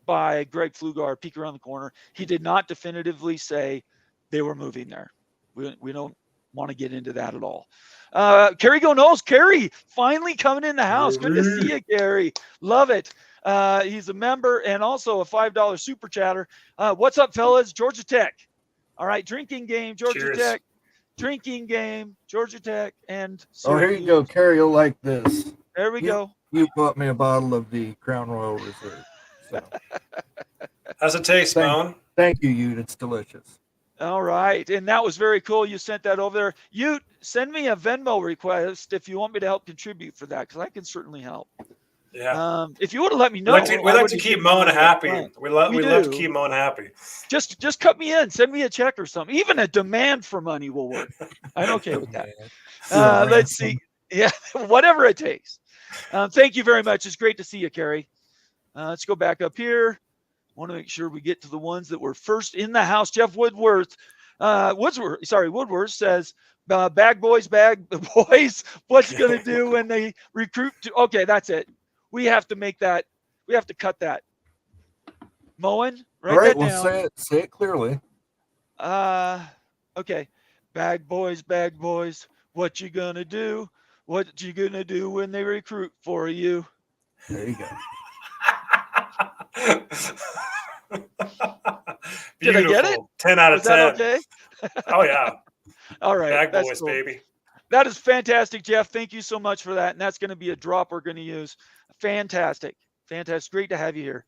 by Greg Pflugar, peek around the corner. He did not definitively say they were moving there. We don't want to get into that at all. Kerry Go Knowles. Kerry finally coming in the house. Good to see you, Kerry. Love it. He's a member and also a $5 super chatter. What's up, fellas? Georgia Tech. All right, drinking game, Georgia Cheers. Tech. Drinking game, Georgia Tech, and here you go, Kerry. You'll like this. There we go. You bought me a bottle of the Crown Royal Reserve. So. How's it taste, Moan? Thank you, Ute. It's delicious. All right, and that was very cool. You sent that over there. Ute, send me a Venmo request if you want me to help contribute for that, because I can certainly help. Yeah. If you would have let me know, we like to keep Moan happy. We love to keep Moan happy. Just cut me in. Send me a check or something. Even a demand for money will work. I'm okay with that. Let's see. Yeah, whatever it takes. Thank you very much. It's great to see you, Kerry. Let's go back up here. Want to make sure we get to the ones that were first in the house. Jeff Woodworth says, bag boys, what's going to do when they recruit? Okay, that's it. We have to make that. We have to cut that. Moen, write that down. All right, say it clearly. Okay. Bag boys, what you going to do? What you going to do when they recruit for you? There you go. Did I get it? 10 out of 10. Okay? Oh, yeah. All right. Bag boys, cool. Baby. That is fantastic, Jeff. Thank you so much for that. And that's going to be a drop we're going to use. Fantastic. Great to have you here.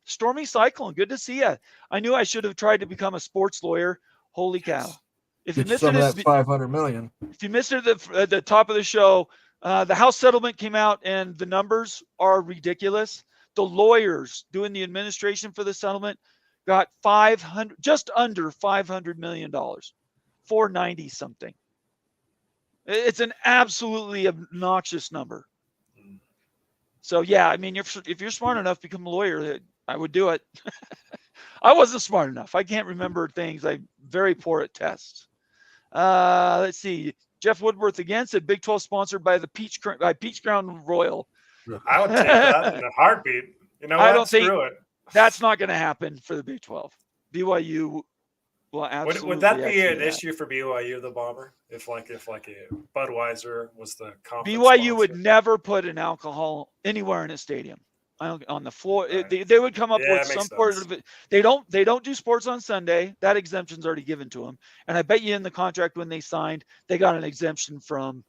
Stormy Cyclone, good to see you. I knew I should have tried to become a sports lawyer. Holy cow. If you missed it, that $500 million. If you missed it at the top of the show, the House settlement came out and the numbers are ridiculous. The lawyers doing the administration for the settlement got just under $500 million, 490 something. It's an absolutely obnoxious number. So yeah, I mean, if you're smart enough to become a lawyer, I would do it. I wasn't smart enough. I can't remember things. I'm very poor at tests. Let's see. Jeff Woodworth again said Big 12 sponsored by the Peach Crown Royal. I would take that in a heartbeat. You know what? I don't think Screw it. That's not going to happen for the Big 12. BYU will absolutely. Would that be an issue for BYU, the Bomber? If a Budweiser was the conference BYU sponsor? would never put an alcohol anywhere in a stadium on the floor. Right. They would come up with some sort of it. They don't do sports on Sunday. That exemption's already given to them. And I bet you in the contract when they signed, they got an exemption from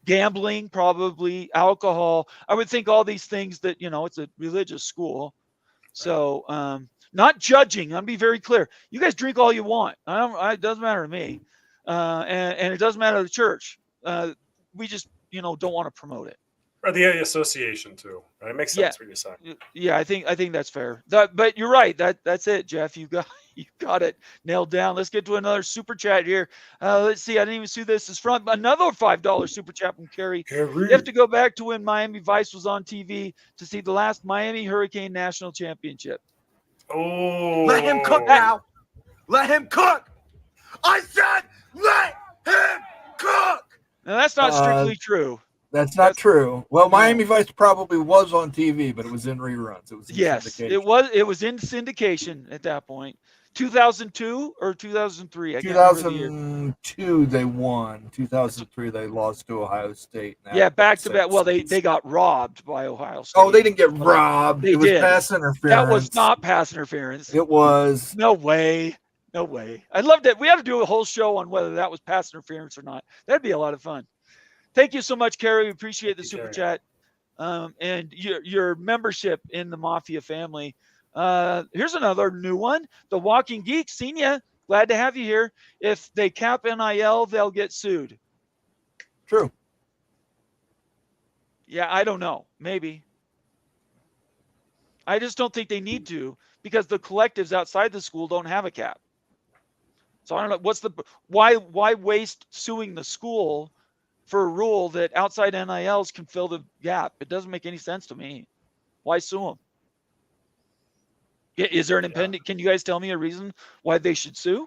gambling, probably alcohol. I would think all these things that, it's a religious school. So not judging. I'll be very clear. You guys drink all you want. It doesn't matter to me. And it doesn't matter to the church. We just, don't want to promote it. Or the association too. Right? It makes sense what you're saying. Yeah, I think that's fair. But you're right. That's it, Jeff. You got it nailed down. Let's get to another super chat here. Let's see. I didn't even see this. Is from another $5 super chat from Kerry. You have to go back to when Miami Vice was on TV to see the last Miami Hurricane National Championship. Oh, let him cook now. Let him cook. I said, let him cook. Now that's not strictly true. That's not true. Well, Miami Vice probably was on TV, but it was in reruns. It was in syndication. It was in syndication at that point. 2002 or 2003. I can't remember the year. 2002 they won. 2003 they lost to Ohio State. Yeah, back to back. Well, they got robbed by Ohio State. Oh, they didn't get robbed. It was pass interference. That was not pass interference. It was. No way. No way. I loved it. We have to do a whole show on whether that was pass interference or not. That'd be a lot of fun. Thank you so much, Kerry. We appreciate the super chat and your membership in the Mafia family. Here's another new one. The Walking Geek, seen ya. Glad to have you here. If they cap NIL, they'll get sued. True. Yeah, I don't know. Maybe. I just don't think they need to because the collectives outside the school don't have a cap. So I don't know why waste suing the school for a rule that outside NILs can fill the gap. It doesn't make any sense to me. Why sue them? Is there an impending? Can you guys tell me a reason why they should sue?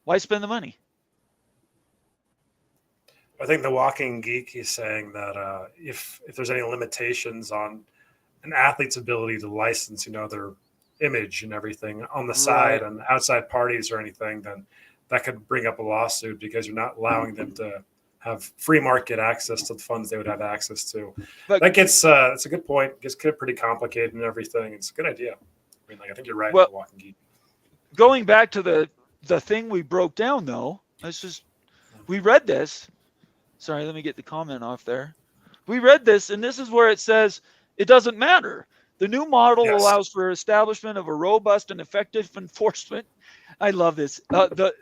Why spend the money? I think the Walking Geek is saying that if there's any limitations on an athlete's ability to license, their image and everything on the side and outside parties or anything, then that could bring up a lawsuit because you're not allowing them to have free market access to the funds they would have access to. But that gets it's a good point. It gets pretty complicated and everything. It's a good idea. I mean, I think you're right. Well, Walking Geek. Going back to the thing we broke down though, we read this. Sorry, let me get the comment off there. We read this, and this is where it says it doesn't matter. The new model allows for establishment of a robust and effective enforcement. I love this. How do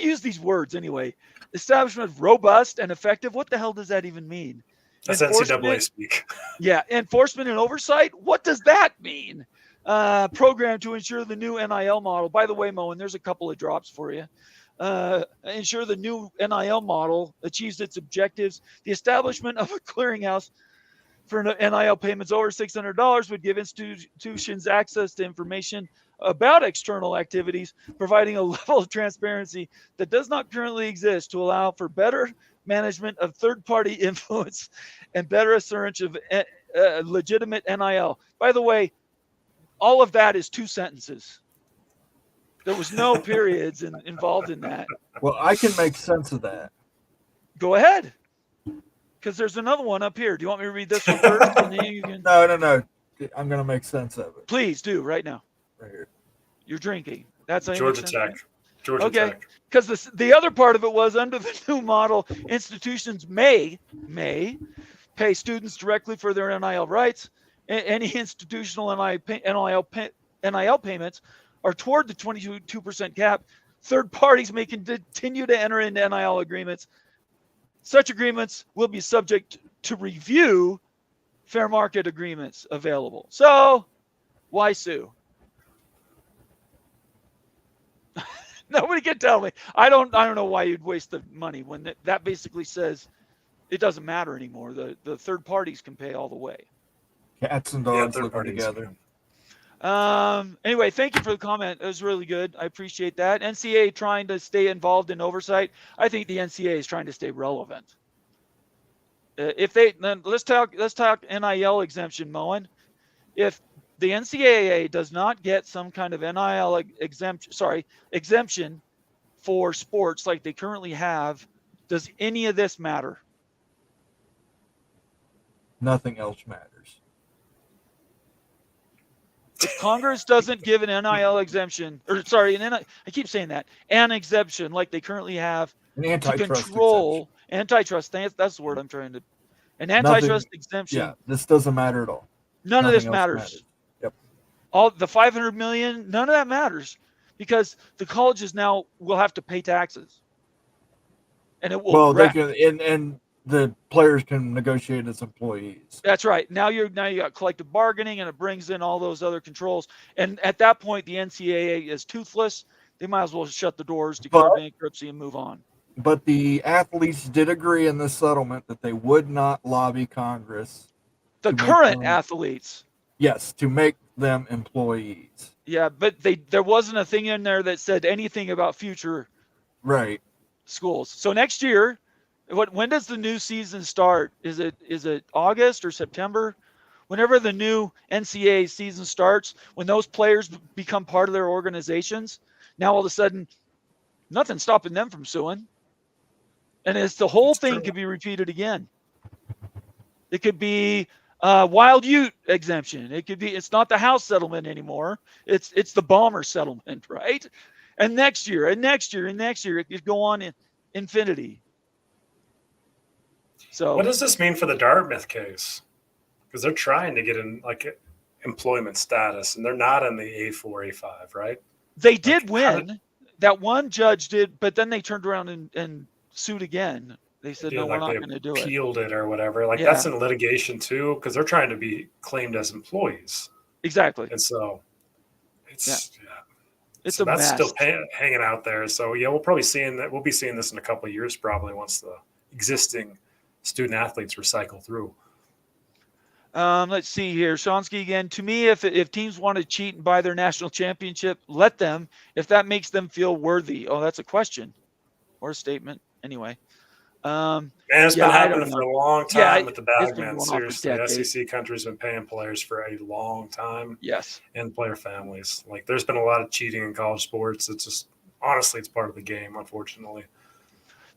you use these words anyway? Establishment of robust and effective. What the hell does that even mean? That's NCAA speak. Yeah, enforcement and oversight. What does that mean? Program to ensure the new NIL model. By the way, Mo, and there's a couple of drops for you. Ensure the new NIL model achieves its objectives. The establishment of a clearinghouse for NIL payments over $600 would give institutions access to information about external activities, providing a level of transparency that does not currently exist to allow for better management of third-party influence and better assurance of legitimate NIL. By the way, all of that is 2 sentences. There was no periods involved in that. Well, I can make sense of that. Go ahead. Because there's another one up here. Do you want me to read this one first? And then you can... No. I'm going to make sense of it. Please do, right now. Right here. You're drinking. That's Georgia Tech. Georgia Tech. Because the other part of it was under the new model, institutions may pay students directly for their NIL rights. Any institutional NIL payments are toward the 22% cap. Third parties may continue to enter into NIL agreements. Such agreements will be subject to review. Fair market agreements available. So, why sue? Nobody can tell me. I don't know why you'd waste the money when that basically says it doesn't matter anymore. The third parties can pay all the way. Cats and dogs living together. Anyway, thank you for the comment. It was really good. I appreciate that. NCAA trying to stay involved in oversight. I think the NCAA is trying to stay relevant. Let's talk NIL exemption, Moen. If the NCAA does not get some kind of NIL exemption for sports like they currently have, does any of this matter? Nothing else matters. If Congress doesn't give an NIL exemption, I keep saying that, an exemption like they currently have to control antitrust. That's the word I'm trying to. An antitrust exemption. Yeah, this doesn't matter at all. None of this matters. Yep. All the $500 million, none of that matters because the colleges now will have to pay taxes, and it will. Well, they can, and the players can negotiate as employees. That's right. Now you got collective bargaining, and it brings in all those other controls. And at that point, the NCAA is toothless. They might as well shut the doors, declare bankruptcy, and move on. But the athletes did agree in this settlement that they would not lobby Congress. The current athletes. Yes, to make them employees. Yeah, but there wasn't a thing in there that said anything about future schools. So next year, When does the new season start? Is it August or September? Whenever the new NCAA season starts, when those players become part of their organizations, now all of a sudden, nothing's stopping them from suing. And it's the whole thing could be repeated again. It could be wild ute exemption. It could be, it's not the house settlement anymore. It's the bomber settlement, right? And next year, and next year, and next year, it could go on in infinity. So what does this mean for the Dartmouth case? Because they're trying to get in like employment status, and they're not in the A4, A5, right? They did win. That one judge did, but then they turned around and sued again. They said, no, we're not going to do it. Appealed it or whatever. Like that's in litigation too, because they're trying to be claimed as employees. Exactly. And so it's it's so a that's mess. still hanging out there. So yeah, we'll be seeing this in a couple of years, probably once the existing student athletes recycle through. Let's see here. Shonsky again. To me, if teams want to cheat and buy their national championship, let them, if that makes them feel worthy. Oh, that's a question or a statement. Anyway. And it's been happening for a long time with the Bagman. Seriously, the SEC country's been paying players for a long time. Yes. And player families. Like there's been a lot of cheating in college sports. It's just, honestly, it's part of the game, unfortunately.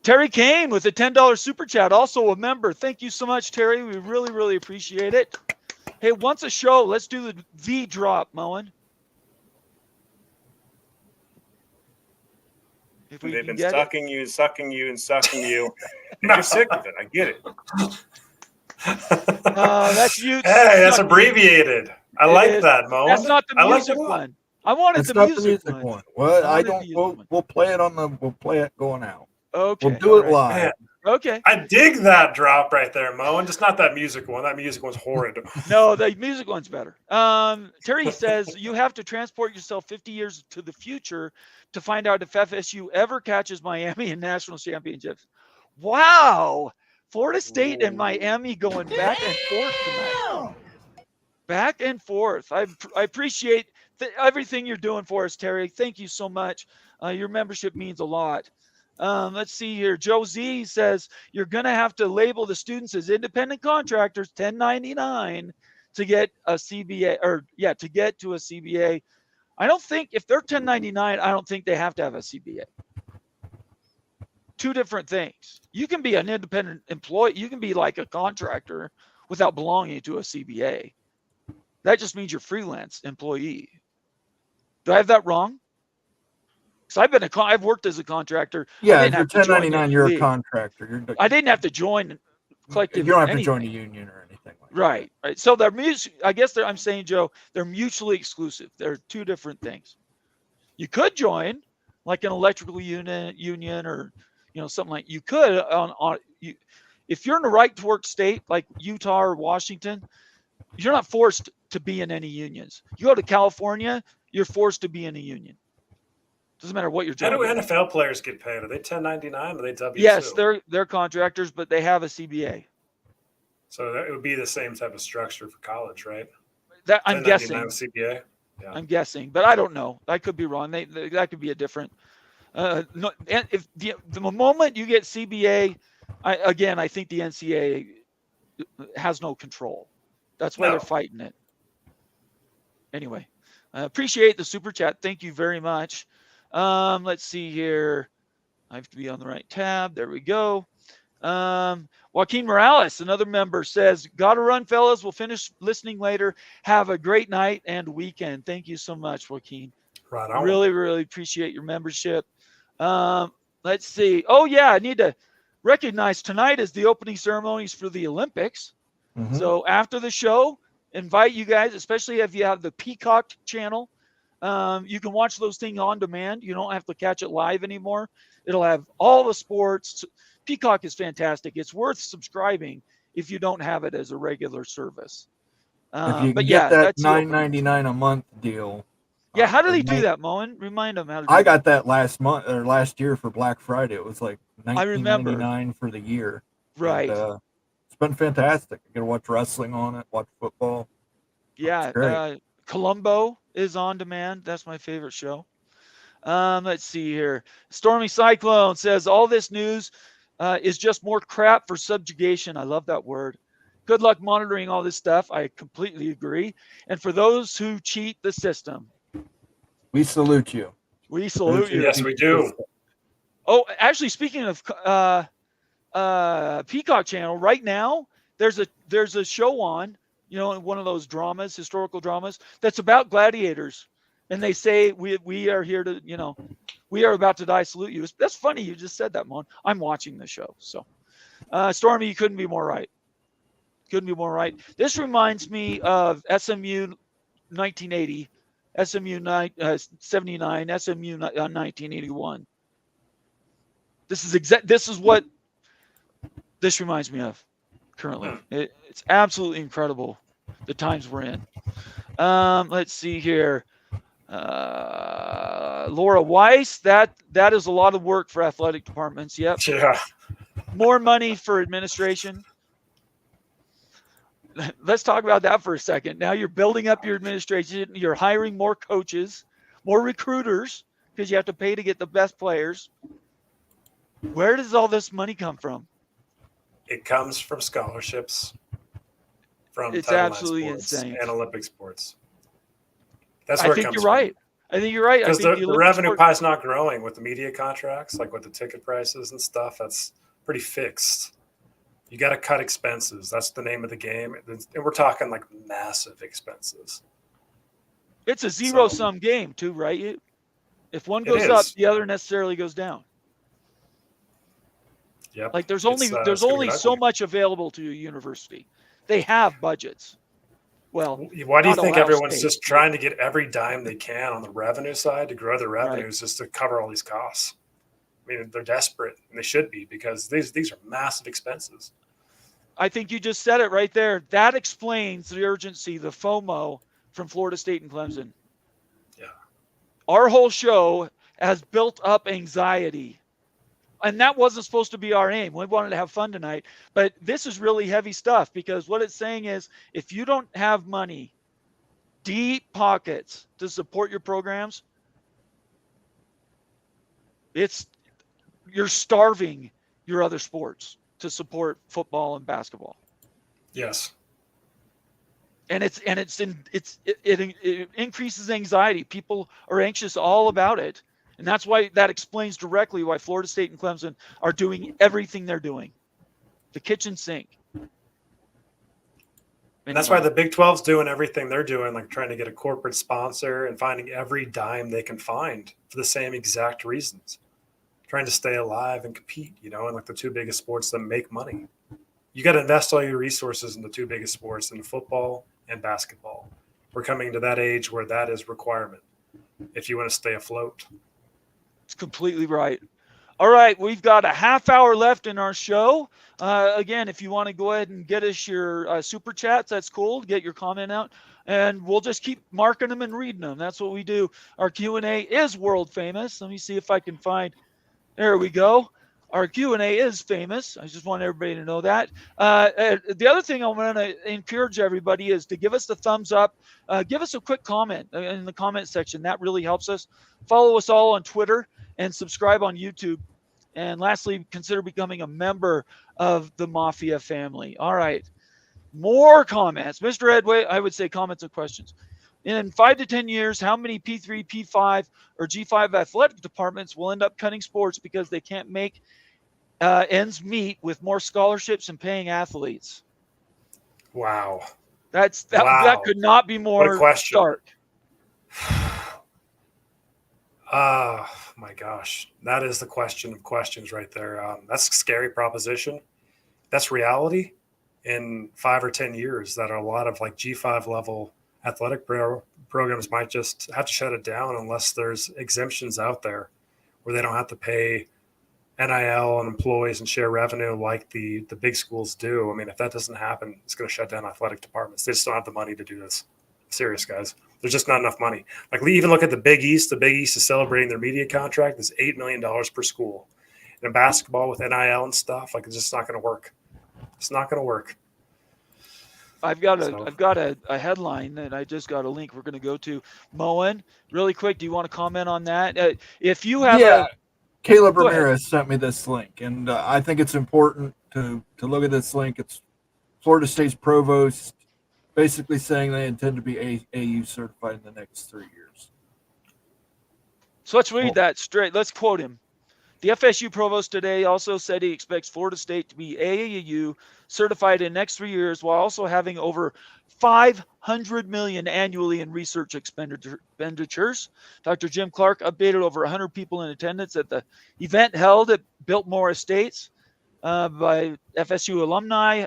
Terry Kane with a $10 super chat, also a member. Thank you so much, Terry. We really, really appreciate it. Hey, once a show, let's do the drop, Moen. They've been sucking you, and sucking you. You're sick of it. I get it. That's you. Hey, that's abbreviated. I like that, Mo. That's not the music one. I wanted the music one. Well, we'll play it we'll play it going out. Okay. We'll do it live. Man, okay. I dig that drop right there, Mo, and just not that music one. That music one's horrid. No, the music one's better. Terry says you have to transport yourself 50 years to the future to find out if FSU ever catches Miami in national championships. Wow. Florida State and Miami going back and forth tonight. Back and forth. I appreciate everything you're doing for us, Terry. Thank you so much. Your membership means a lot. Let's see here. Joe Z says you're going to have to label the students as independent contractors, 1099, to get a CBA to get to a CBA. I don't think if they're 1099, I don't think they have to have a CBA. Two different things. You can be an independent employee. You can be like a contractor without belonging to a CBA. That just means you're freelance employee. Do I have that wrong? Because I've worked as a contractor. Yeah, if you're 1099, you're a contractor. I didn't have to join collective. You don't have to join a union or anything like that. Right. So they're I guess I'm saying, Joe, they're mutually exclusive. They're two different things. You could join like an electrical union or something like you could if you're in a right to work state like Utah or Washington, you're not forced to be in any unions. You go to California, you're forced to be in a union. Doesn't matter what your job. How do NFL players get paid? Are they 1099 or are they W2? Yes, they're contractors, but they have a CBA. So it would be the same type of structure for college, right? That I'm guessing. CBA. Yeah. I'm guessing, but I don't know. I could be wrong. That could be a different. No, and if the moment you get CBA, I think the NCAA has no control. That's why they're fighting it. Anyway, I appreciate the super chat. Thank you very much. Let's see here. I have to be on the right tab. There we go. Joaquin Morales, another member, says, "Gotta run, fellas. We'll finish listening later. Have a great night and weekend." Thank you so much, Joaquin. Right on. Really, really appreciate your membership. Let's see. Oh, yeah, I need to recognize tonight is the opening ceremonies for the Olympics. Mm-hmm. So after the show, invite you guys, especially if you have the Peacock channel. You can watch those things on demand. You don't have to catch it live anymore. It'll have all the sports. Peacock is fantastic. It's worth subscribing if you don't have it as a regular service. If you can get that $9.99 a month deal. Yeah, how do they do that, Moen? Remind them how to do I got that last year for Black Friday. It was like $19.99 for the year. Right. And, it's been fantastic. You get to watch wrestling on it, watch football. Yeah. Columbo is on demand. That's my favorite show. Let's see here. Stormy Cyclone says all this news is just more crap for subjugation. I love that word. Good luck monitoring all this stuff. I completely agree. And for those who cheat the system, We salute you. we salute you. Yes, we do. Oh, actually, speaking of Peacock Channel, right now there's a show on, one of those dramas, historical dramas, that's about gladiators, and they say we are here to, we are about to die. Salute you. That's funny. You just said that, Mon. I'm watching the show. So, Stormy, you couldn't be more right. Couldn't be more right. This reminds me of SMU 1980, SMU 79, SMU 1981. This is what this reminds me of currently. It's absolutely incredible the times we're in. Let's see here. Laura Weiss, that is a lot of work for athletic departments. Yep. Yeah. More money for administration. Let's talk about that for a second. Now you're building up your administration. You're hiring more coaches, more recruiters, because you have to pay to get the best players. Where does all this money come from? It comes from scholarships, from It's Title IX absolutely sports insane. and Olympic sports. That's where I it think comes you're from. right. I think you're right. Because I think the Olympic revenue sport- pie is not growing with the media contracts, like with the ticket prices and stuff. That's pretty fixed. You got to cut expenses. That's the name of the game. And we're talking like massive expenses. It's a zero-sum game too, right? If one goes is. up, the other necessarily goes down. Yep. Like there's It's, only it's gonna only get so ugly. much available to a university. They have budgets. Well, Why do you not think Ohio everyone's State. just trying to get every dime they can on the revenue side to grow their revenues just to cover all these costs? I mean, they're desperate, and they should be, because these are massive expenses. I think you just said it right there. That explains the urgency, the FOMO from Florida State and Clemson. Yeah. Our whole show has built up anxiety. And that wasn't supposed to be our aim. We wanted to have fun tonight. But this is really heavy stuff, because what it's saying is if you don't have money, deep pockets to support your programs, you're starving your other sports to support football and basketball. Yes. And it increases anxiety. People are anxious all about it. And that's why that explains directly why Florida State and Clemson are doing everything they're doing. The kitchen sink. And that's why the Big 12's doing everything they're doing, like trying to get a corporate sponsor and finding every dime they can find for the same exact reasons. Trying to stay alive and compete, in like the two biggest sports that make money. You got to invest all your resources in the two biggest sports, in football and basketball. We're coming to that age where that is requirement if you want to stay afloat. It's completely right. All right, we've got a half hour left in our show. Again, if you want to go ahead and get us your super chats, that's cool. Get your comment out, and we'll just keep marking them and reading them. That's what we do. Our Q&A is world famous. Let me see if I can find. There we go. Our Q&A is famous. I just want everybody to know that. The other thing I want to encourage everybody is to give us the thumbs up. Give us a quick comment in the comment section. That really helps us. Follow us all on Twitter and subscribe on YouTube. And lastly, consider becoming a member of the Mafia family. All right. More comments. Mr. Edway, I would say comments and questions. In 5 to 10 years, how many P3, P5, or G5 athletic departments will end up cutting sports because they can't make ends meet with more scholarships and paying athletes? Wow. That could not be more stark. Oh my gosh, that is the question of questions right there. That's a scary proposition. That's reality in 5 or 10 years, that a lot of like G5 level athletic programs might just have to shut it down unless there's exemptions out there where they don't have to pay NIL and employees and share revenue like the big schools do. I mean, if that doesn't happen, it's going to shut down athletic departments. They just don't have the money to do this. Serious, guys. There's just not enough money. Like, even look at the Big East. The Big East is celebrating their media contract. It's $8 million per school. And in basketball with NIL and stuff, like, it's just not going to work. It's not going to work. I've got a headline that I just got a link we're going to go to. Moen, really quick, do you want to comment on that? If you have Caleb Go ahead. Ramirez sent me this link, and I think it's important to look at this link. It's Florida State's provost basically saying they intend to be AAU certified in the next 3 years. So let's read that straight. Let's quote him. The FSU provost today also said he expects Florida State to be AAU certified in the next 3 years, while also having over $500 million annually in research expenditures. Dr. Jim Clark updated over 100 people in attendance at the event held at Biltmore Estates by FSU alumni.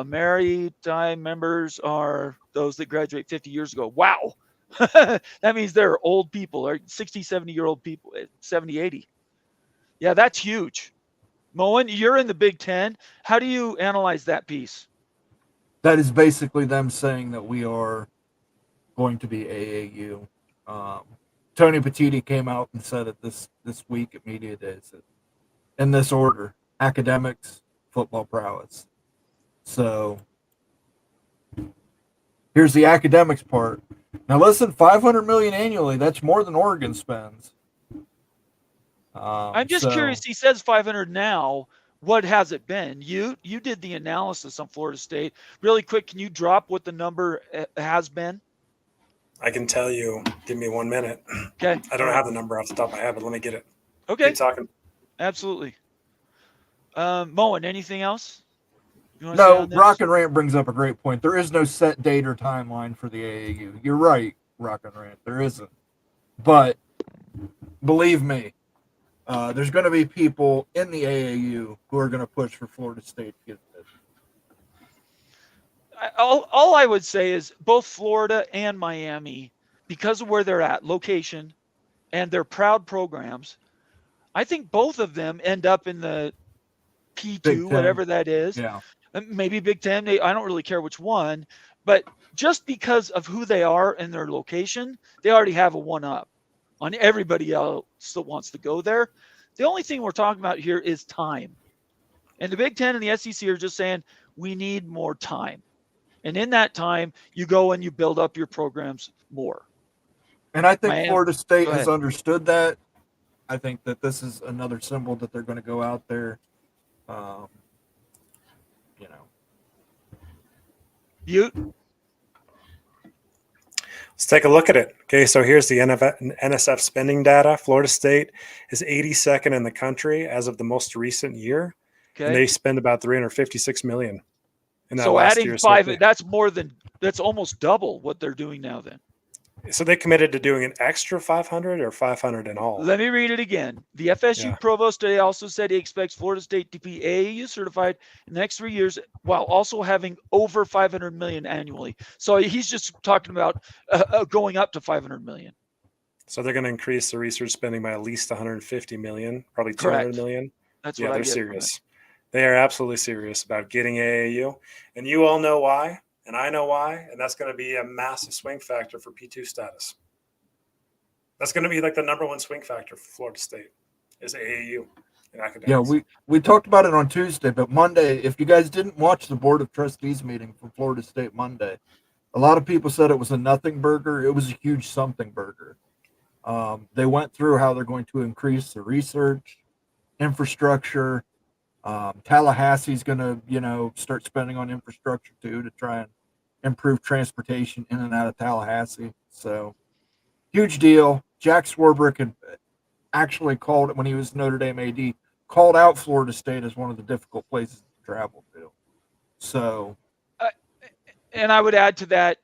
Maritime members are those that graduate 50 years ago. Wow. That means they're old people, or 60, 70-year-old people, 70, 80. Yeah, that's huge. Moen, you're in the Big Ten. How do you analyze that piece? That is basically them saying that we are going to be AAU. Tony Petitti came out and said it this week at Media Days in this order: academics, football prowess. So here's the academics part. Now listen, $500 million annually, that's more than Oregon spends. I'm just curious. He says 500 now. What has it been? You did the analysis on Florida State. Really quick, can you drop what the number has been? I can tell you. Give me 1 minute. Okay. I don't have the number off the top of my head, but let me get it. Okay. Keep talking. Absolutely. Moen, anything else? No, Rock and Rant brings up a great point. There is no set date or timeline for the AAU. You're right, Rock and Rant. There isn't. But believe me, there's going to be people in the AAU who are going to push for Florida State to get this. All I would say is both Florida and Miami, because of where they're at, location, and their proud programs, I think both of them end up in the P2, whatever that is. Yeah. Maybe Big Ten. I don't really care which one, but just because of who they are and their location, they already have a one-up on everybody else that wants to go there. The only thing we're talking about here is time. And the Big Ten and the SEC are just saying, we need more time. And in that time, you go and you build up your programs more. And I think Florida State has understood that. I think that this is another symbol that they're going to go out there. Let's take a look at it. Okay, so here's the NSF spending data. Florida State is 82nd in the country as of the most recent year. Okay. And they spend about $356 million. In that so last adding year, five, that's almost double what they're doing now then. So they committed to doing an extra 500 or 500 in all? Let me read it again. The FSU provost today also said he expects Florida State to be AAU certified in the next 3 years, while also having over 500 million annually. So he's just talking about going up to 500 million. So they're going to increase the research spending by at least 150 million, probably 200 million. That's what they're serious. They are absolutely serious about getting AAU, and you all know why. And I know why, and that's going to be a massive swing factor for P2 status. That's going to be like the number one swing factor for Florida State is AAU in academics. Yeah, we talked about it on Tuesday, but Monday, if you guys didn't watch the Board of Trustees meeting for Florida State Monday, a lot of people said it was a nothing burger. It was a huge something burger. They went through how they're going to increase the research, infrastructure. Tallahassee's going to, start spending on infrastructure too to try and improve transportation in and out of Tallahassee. So huge deal. Jack Swarbrick had actually called it when he was Notre Dame AD, called out Florida State as one of the difficult places to travel to. So, and I would add to that,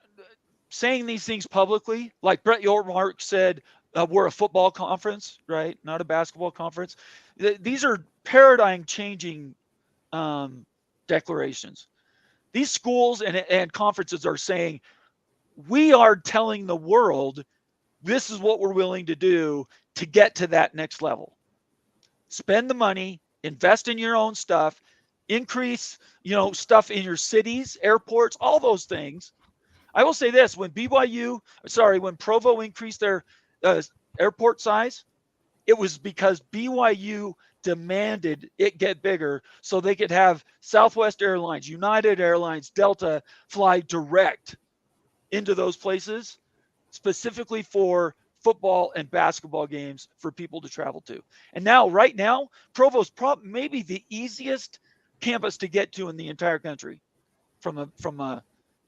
saying these things publicly, like Brett Yormark said, we're a football conference, right? Not a basketball conference. These are paradigm-changing declarations. These schools and conferences are saying, we are telling the world this is what we're willing to do to get to that next level. Spend the money, invest in your own stuff, increase, stuff in your cities, airports, all those things. I will say this, when Provo increased their airport size, it was because BYU demanded it get bigger so they could have Southwest Airlines, United Airlines, Delta fly direct into those places, specifically for football and basketball games for people to travel to. And now, right now, Provo's maybe the easiest campus to get to in the entire country.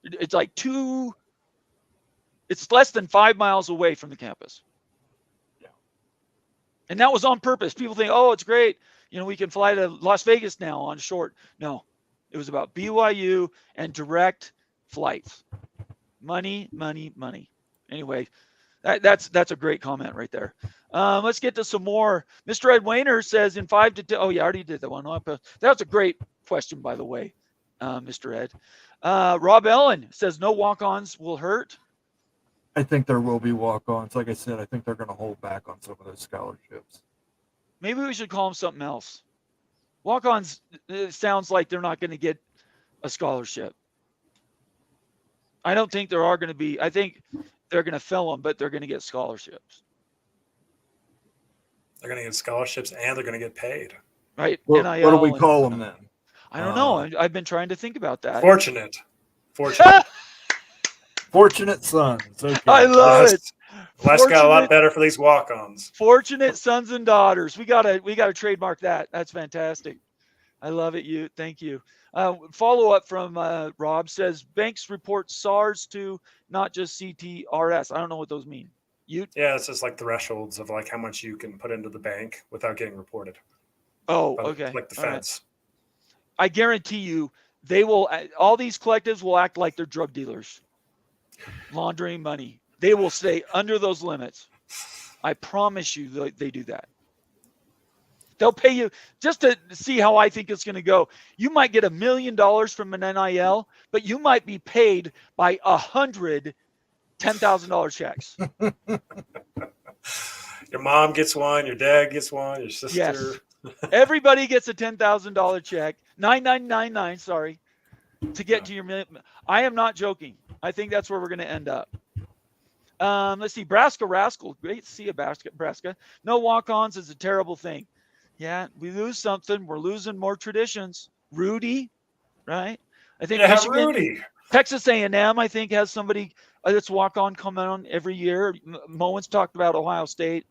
It's like it's less than 5 miles away from the campus. Yeah. And that was on purpose. People think, oh, it's great. We can fly to Las Vegas now on short. No, it was about BYU and direct flights. Money, money, money. Anyway, that's a great comment right there. Let's get to some more. Mr. Ed Wayner says in 5 to 10. Oh, yeah, I already did that one. That was a great question, by the way, Mr. Ed. Rob Ellen says no walk-ons will hurt. I think there will be walk-ons. Like I said, I think they're going to hold back on some of those scholarships. Maybe we should call them something else. Walk-ons, it sounds like they're not going to get a scholarship. I don't think there are going to be. I think they're going to fill them, but they're going to get scholarships. They're going to get scholarships and they're going to get paid. Right? What do we call them then? I don't know. I've been trying to think about that. Fortunate. Fortunate sons. Okay. I love it. Life's got a lot better for these walk-ons. Fortunate sons and daughters. We gotta trademark that. That's fantastic. I love it. Thank you. Follow up from Rob says banks report SARS to not just CTRS. I don't know what those mean. Yeah, it's just like thresholds of like how much you can put into the bank without getting reported. Oh, But okay. like the All right. feds. I guarantee you, they will. All these collectives will act like they're drug dealers, laundering money. They will stay under those limits. I promise you, they do that. They'll pay you just to see how I think it's going to go. You might get $1 million from an NIL, but you might be paid by 100 $10,000 checks. Your mom gets one, your dad gets one, your sister. Yes. Everybody gets a $10,000 check, $9,999, sorry, to get to your million. I am not joking. I think that's where we're going to end up. Let's see. Braska Rascal. Great to see you, Braska. No walk-ons is a terrible thing. Yeah, we lose something. We're losing more traditions. Rudy, right? I think Michigan, Rudy. Texas A&M, I think, has somebody that's walk-on coming on every year. Moen's talked about Ohio State.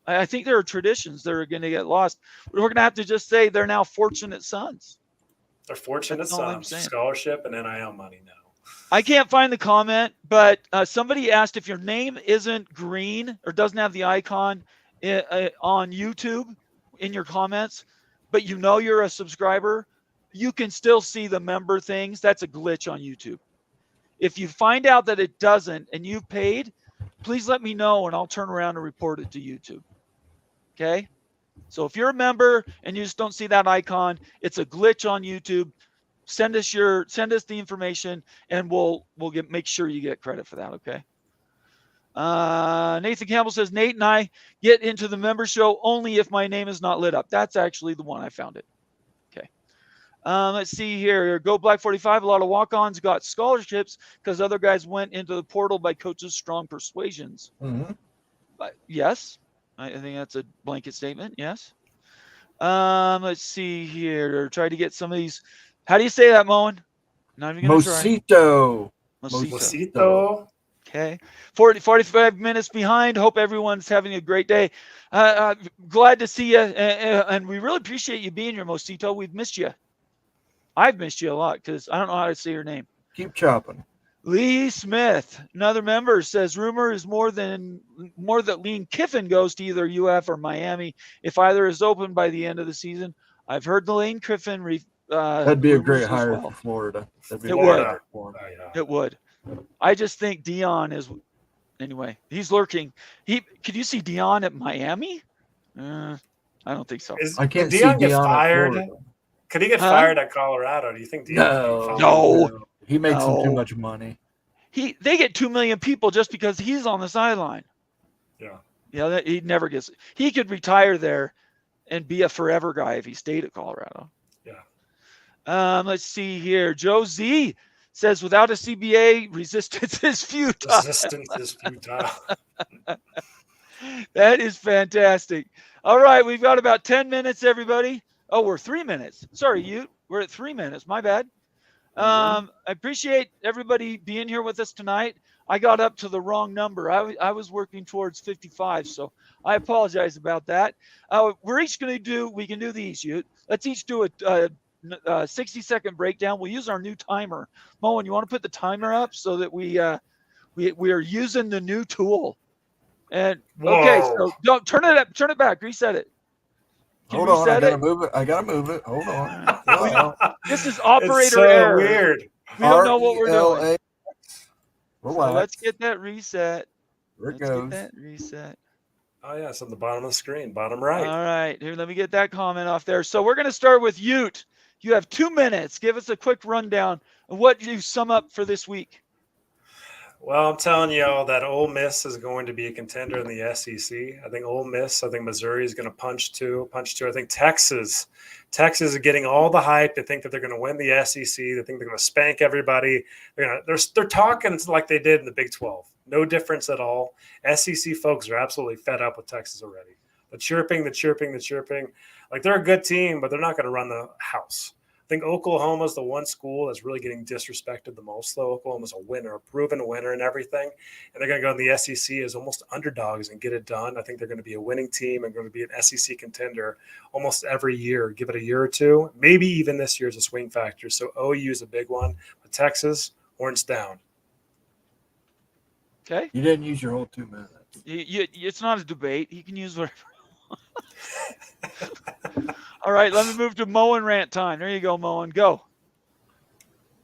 I think there are traditions that are going to get lost. We're going to have to just say they're now fortunate sons. They're fortunate sons. Scholarship and NIL money now. I can't find the comment, but somebody asked if your name isn't green or doesn't have the icon on YouTube in your comments, but you're a subscriber, you can still see the member things. That's a glitch on YouTube. If you find out that it doesn't and you've paid, please let me know and I'll turn around and report it to YouTube. Okay? So if you're a member and you just don't see that icon, it's a glitch on YouTube. Send us the information and we'll make sure you get credit for that. Okay. Nathan Campbell says Nate and I get into the member show only if my name is not lit up. That's actually the one I found it. Okay. Let's see here. Go Black 45. A lot of walk-ons got scholarships because other guys went into the portal by coaches' strong persuasions. Mm-hmm. Yes. I think that's a blanket statement. Yes. Let's see here. Try to get some of these. How do you say that, Moen? Not even gonna Mosito. Try. Mosito. Okay. 45 minutes behind. Hope everyone's having a great day. Glad to see you. And we really appreciate you being here, Mosito. We've missed you. I've missed you a lot because I don't know how to say your name. Keep chopping. Lee Smith, another member, says rumor is more that Lane Kiffin goes to either UF or Miami if either is open by the end of the season. I've heard the Lane Kiffin that'd be a great hire well. for Florida. It would. I just think Dion is anyway. He's lurking. Could you see Dion at Miami? I don't think so. I can't see Dion get fired. Could he get fired at Colorado? Do you think Dion? No. He makes them too much money. They get 2 million people just because he's on the sideline. Yeah. Yeah, he never gets. He could retire there and be a forever guy if he stayed at Colorado. Yeah. Let's see here. Joe Z says without a CBA, resistance is futile. Resistance is futile. That is fantastic. All right, we've got about 10 minutes, everybody. Oh, we're 3 minutes. Sorry, we're at 3 minutes. My bad. I appreciate everybody being here with us tonight. I got up to the wrong number. I was working towards 55, so I apologize about that. We're each going to do, we can do these. Let's each do a 60-second breakdown. We'll use our new timer. Moen, you want to put the timer up so that we are using the new tool? And okay, so don't turn it up, turn it back, reset it. Hold on, I gotta move it. Hold on. This is operator It's so error. weird. We don't know what we're doing. Relax. So let's get that reset. There it Let's goes. get that reset. Oh yeah, it's on the bottom of the screen, bottom right. All right, here, let me get that comment off there. So we're going to start with Ute. You have 2 minutes. Give us a quick rundown of what you sum up for this week. Well, I'm telling you all that Ole Miss is going to be a contender in the SEC. I think Ole Miss. I think Missouri is going to punch two. I think Texas is getting all the hype. They think that they're going to win the SEC. They think they're going to spank everybody. They're talking like they did in the Big 12. No difference at all. SEC folks are absolutely fed up with Texas already. The chirping. Like, they're a good team, but they're not going to run the house. I think Oklahoma's the one school that's really getting disrespected the most, though. Oklahoma's a winner, a proven winner and everything. And they're going to go in the SEC as almost underdogs and get it done. I think they're going to be a winning team and going to be an SEC contender almost every year. Give it a year or two. Maybe even this year is a swing factor. So OU is a big one. But Texas, horns down. Okay. You didn't use your whole 2 minutes. It's not a debate. He can use whatever. All right, let me move to Moen rant time. There you go, Moen. Go.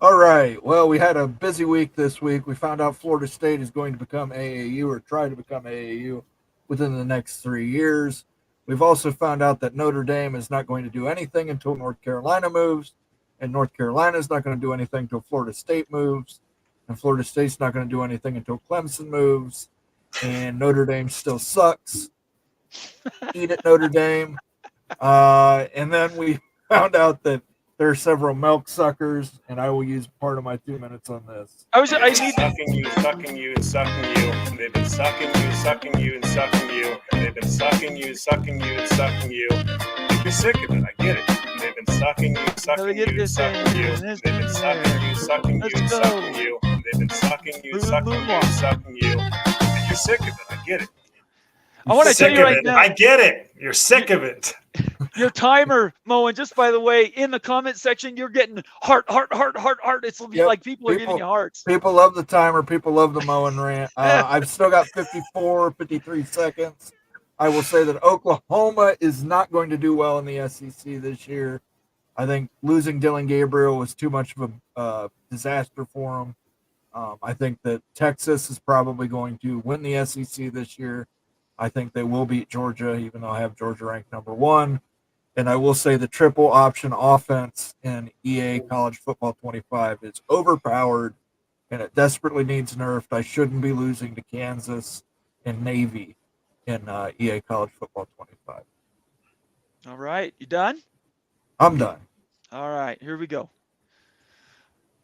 All right. Well, we had a busy week this week. We found out Florida State is going to become AAU or try to become AAU within the next 3 years. We've also found out that Notre Dame is not going to do anything until North Carolina moves, and North Carolina is not going to do anything until Florida State moves, and Florida State's not going to do anything until Clemson moves, and Notre Dame still sucks. Eat it, Notre Dame. And then we found out that there are several milk suckers, and I will use part of my 2 minutes on this. I need sucking you, and sucking you. They've been sucking you, sucking you, and sucking you. They've been sucking you, sucking you, and sucking you. You're sick of it. I get it. They've been sucking you, sucking you, and sucking you. They've been sucking you, sucking you, and sucking you. They've been sucking you, sucking you, and sucking you. And you're sick of it. I get it. I want to tell you right now. I get it. You're sick of it. Your timer, Moen, just by the way, in the comment section, you're getting heart. It's like people are giving you hearts. People love the timer. People love the Moen rant. I've still got 53 seconds. I will say that Oklahoma is not going to do well in the SEC this year. I think losing Dylan Gabriel was too much of a disaster for him. I think that Texas is probably going to win the SEC this year. I think they will beat Georgia, even though I have Georgia ranked number 1. And I will say the triple option offense in EA College Football 25 is overpowered, and it desperately needs nerfed. I shouldn't be losing to Kansas and Navy in EA College Football 25. All right. You done? I'm done. All right. Here we go.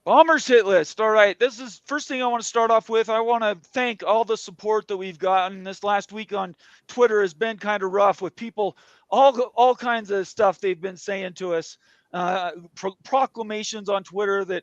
Bombers hit list. All right. This is first thing I want to start off with. I want to thank all the support that we've gotten this last week on Twitter. Has been kind of rough with people, all kinds of stuff they've been saying to us, proclamations on Twitter that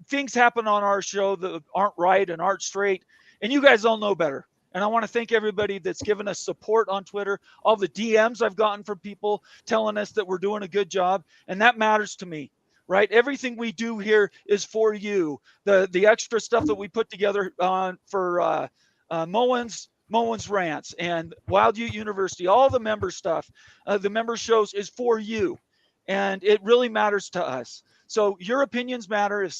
things happen on our show that aren't right and aren't straight. And you guys all know better. And I want to thank everybody that's given us support on Twitter, all the DMs I've gotten from people telling us that we're doing a good job. And that matters to me. Right, everything we do here is for you. The extra stuff that we put together for Moen's rants and Wild Ute University, all the member stuff, the member shows is for you, and it really matters to us. So your opinions matter. If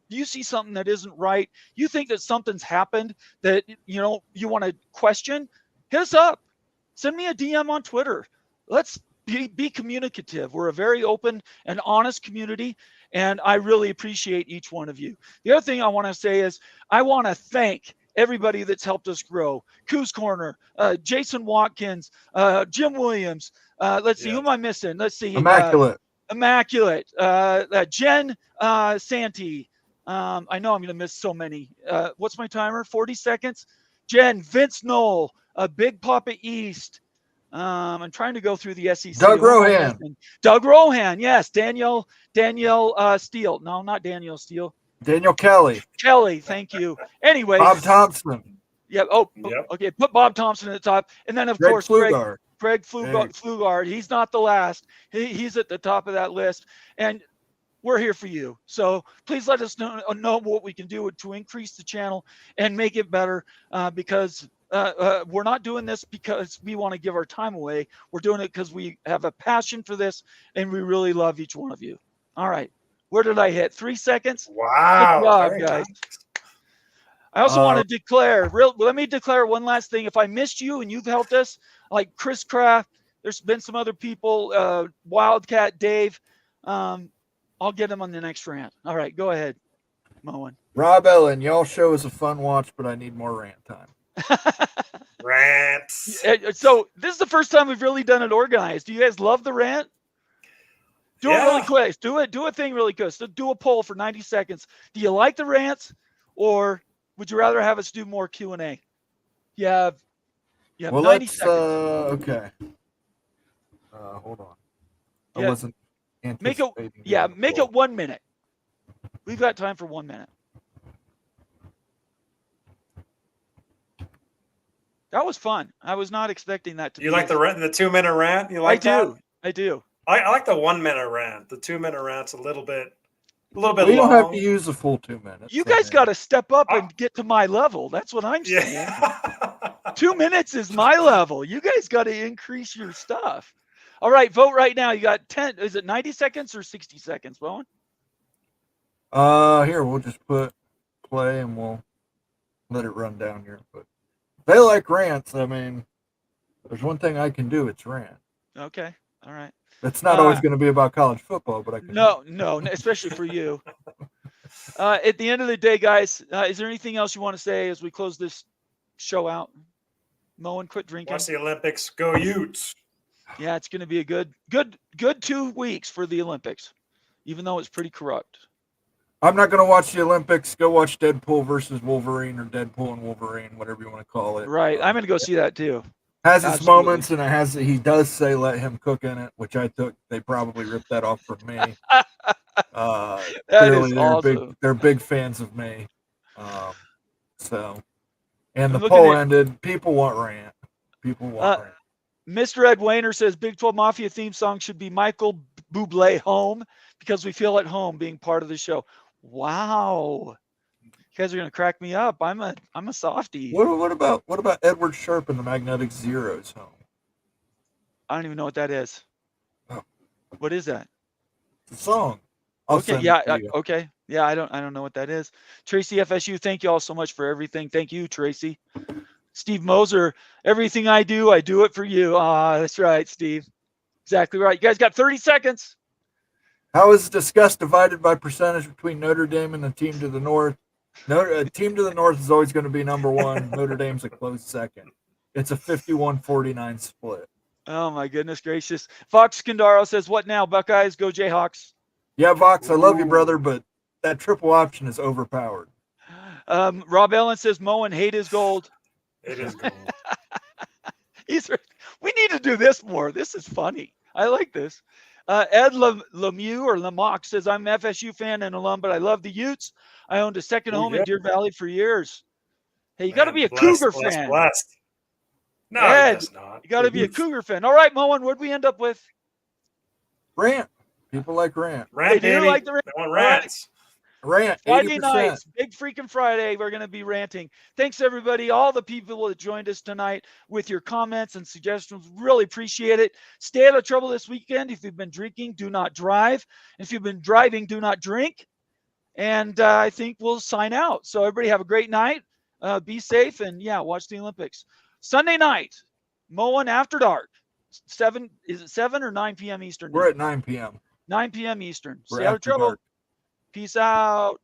you see something that isn't right, you think that something's happened that you want to question, hit us up. Send me a DM on Twitter. Let's be communicative. We're a very open and honest community, and I really appreciate each one of you. The other thing I want to say is I want to thank everybody that's helped us grow. Coos Corner, Jason Watkins, Jim Williams. Let's see, who am I missing? Let's see. Immaculate. Jen Santee. I know I'm going to miss so many. What's my timer? 40 seconds. Jen, Vince Knoll, Big Papa East, I'm trying to go through the SEC. Doug Who am I Rohan. missing? Doug Rohan, yes. Danielle Steele. No, not Danielle Steele. Daniel Kelly. Kelly, thank you. Anyways, Bob Thompson. yeah. Oh, Yep. okay. Put Bob Thompson at the top, and then of Greg course Pflugar. Greg Hey. Pflugar. He's not the last. He's at the top of that list, and we're here for you. So please let us know what we can do to increase the channel and make it better, because we're not doing this because we want to give our time away. We're doing it because we have a passion for this, and we really love each one of you. All right. Where did I hit? 3 seconds? Wow. Good job, very guys. nice. I also want to declare, let me declare one last thing. If I missed you and you've helped us, like Chris Kraft, there's been some other people, Wildcat Dave, I'll get him on the next rant. All right, go ahead, Moen. Rob Ellen, y'all show is a fun watch, but I need more rant time. Rants. So this is the first time we've really done it organized. Do you guys love the rant? Do it really quick. Do a thing really quick. So do a poll for 90 seconds. Do you like the rants, or would you rather have us do more Q&A? Yeah. Well, 90 let's, seconds. okay. Hold on. I Yeah. wasn't anticipating. Make it 1 minute. We've got time for 1 minute. That was fun. I was not expecting that to be. You like the 2-minute rant? You like that? I do. I like the 1-minute rant. The 2-minute rant's a little bit We long. don't have to use the full 2 minutes. You guys got to step up and get to my level. That's what I'm saying. Yeah. 2 minutes is my level. You guys got to increase your stuff. All right, vote right now. You got 10. Is it 90 seconds or 60 seconds, Bowen? Here, we'll just put play and we'll let it run down here. But if they like rants, I mean, there's one thing I can do. It's rant. Okay. All right. It's not always going to be about college football, but I can. No, especially for you. At the end of the day, guys, is there anything else you want to say as we close this show out? Moen, quit drinking. Watch the Olympics. Go Utes. Yeah, it's going to be a good 2 weeks for the Olympics, even though it's pretty corrupt. I'm not going to watch the Olympics. Go watch Deadpool versus Wolverine, or Deadpool and Wolverine, whatever you want to call it. Right. I'm going to go see that too. Has its Absolutely. moments, and he does say let him cook in it, which I took. They probably ripped that off from me. That Clearly, is they're awesome. they're big fans of me. And I'm the poll looking at- ended. People want rant. People want rant. Mr. Ed Wayner says Big 12 Mafia theme song should be Michael Bublé Home, because we feel at home being part of the show. Wow. You guys are going to crack me up. I'm a softie. What about Edward Sharpe and the Magnetic Zeros home? I don't even know what that is. Oh. What is that? The song. I'll Okay, send yeah, it to you. okay. Yeah, I don't know what that is. Tracy FSU, thank you all so much for everything. Thank you, Tracy. Steve Moser, everything I do it for you. That's right, Steve. Exactly right. You guys got 30 seconds. How is discussed divided by percentage between Notre Dame and the team to the north? A team to the north is always going to be number one. Notre Dame's a close second. It's a 51-49 split. Oh my goodness gracious. Fox Scandaro says, what now, Buckeyes? Go Jayhawks. Yeah, Vox, I love you, brother, but that triple option is overpowered. Rob Ellen says, Moen, hate is gold. It is gold. We need to do this more. This is funny. I like this. Ed Lemieux or Lamock says, I'm an FSU fan and alum, but I love the Utes. I owned a second home in Deer Valley for years. Hey, you got to be a Cougar fan. Blessed. No, Ed, it's not. You got to be a Cougar fan. All right, Moen, what'd we end up with? Rant. People like rant. Rant, They do baby. like the rant. They want rants. Rant. Friday 80%. nights, big freaking Friday, we're going to be ranting. Thanks, everybody, all the people that joined us tonight with your comments and suggestions. Really appreciate it. Stay out of trouble this weekend. If you've been drinking, do not drive. If you've been driving, do not drink. And I think we'll sign out. So everybody have a great night. Be safe, and yeah, watch the Olympics. Sunday night, Moen After Dark. 7 or 9 p.m. Eastern? We're at 9 p.m. 9 p.m. Eastern. We're Stay out of after trouble. dark. Peace out.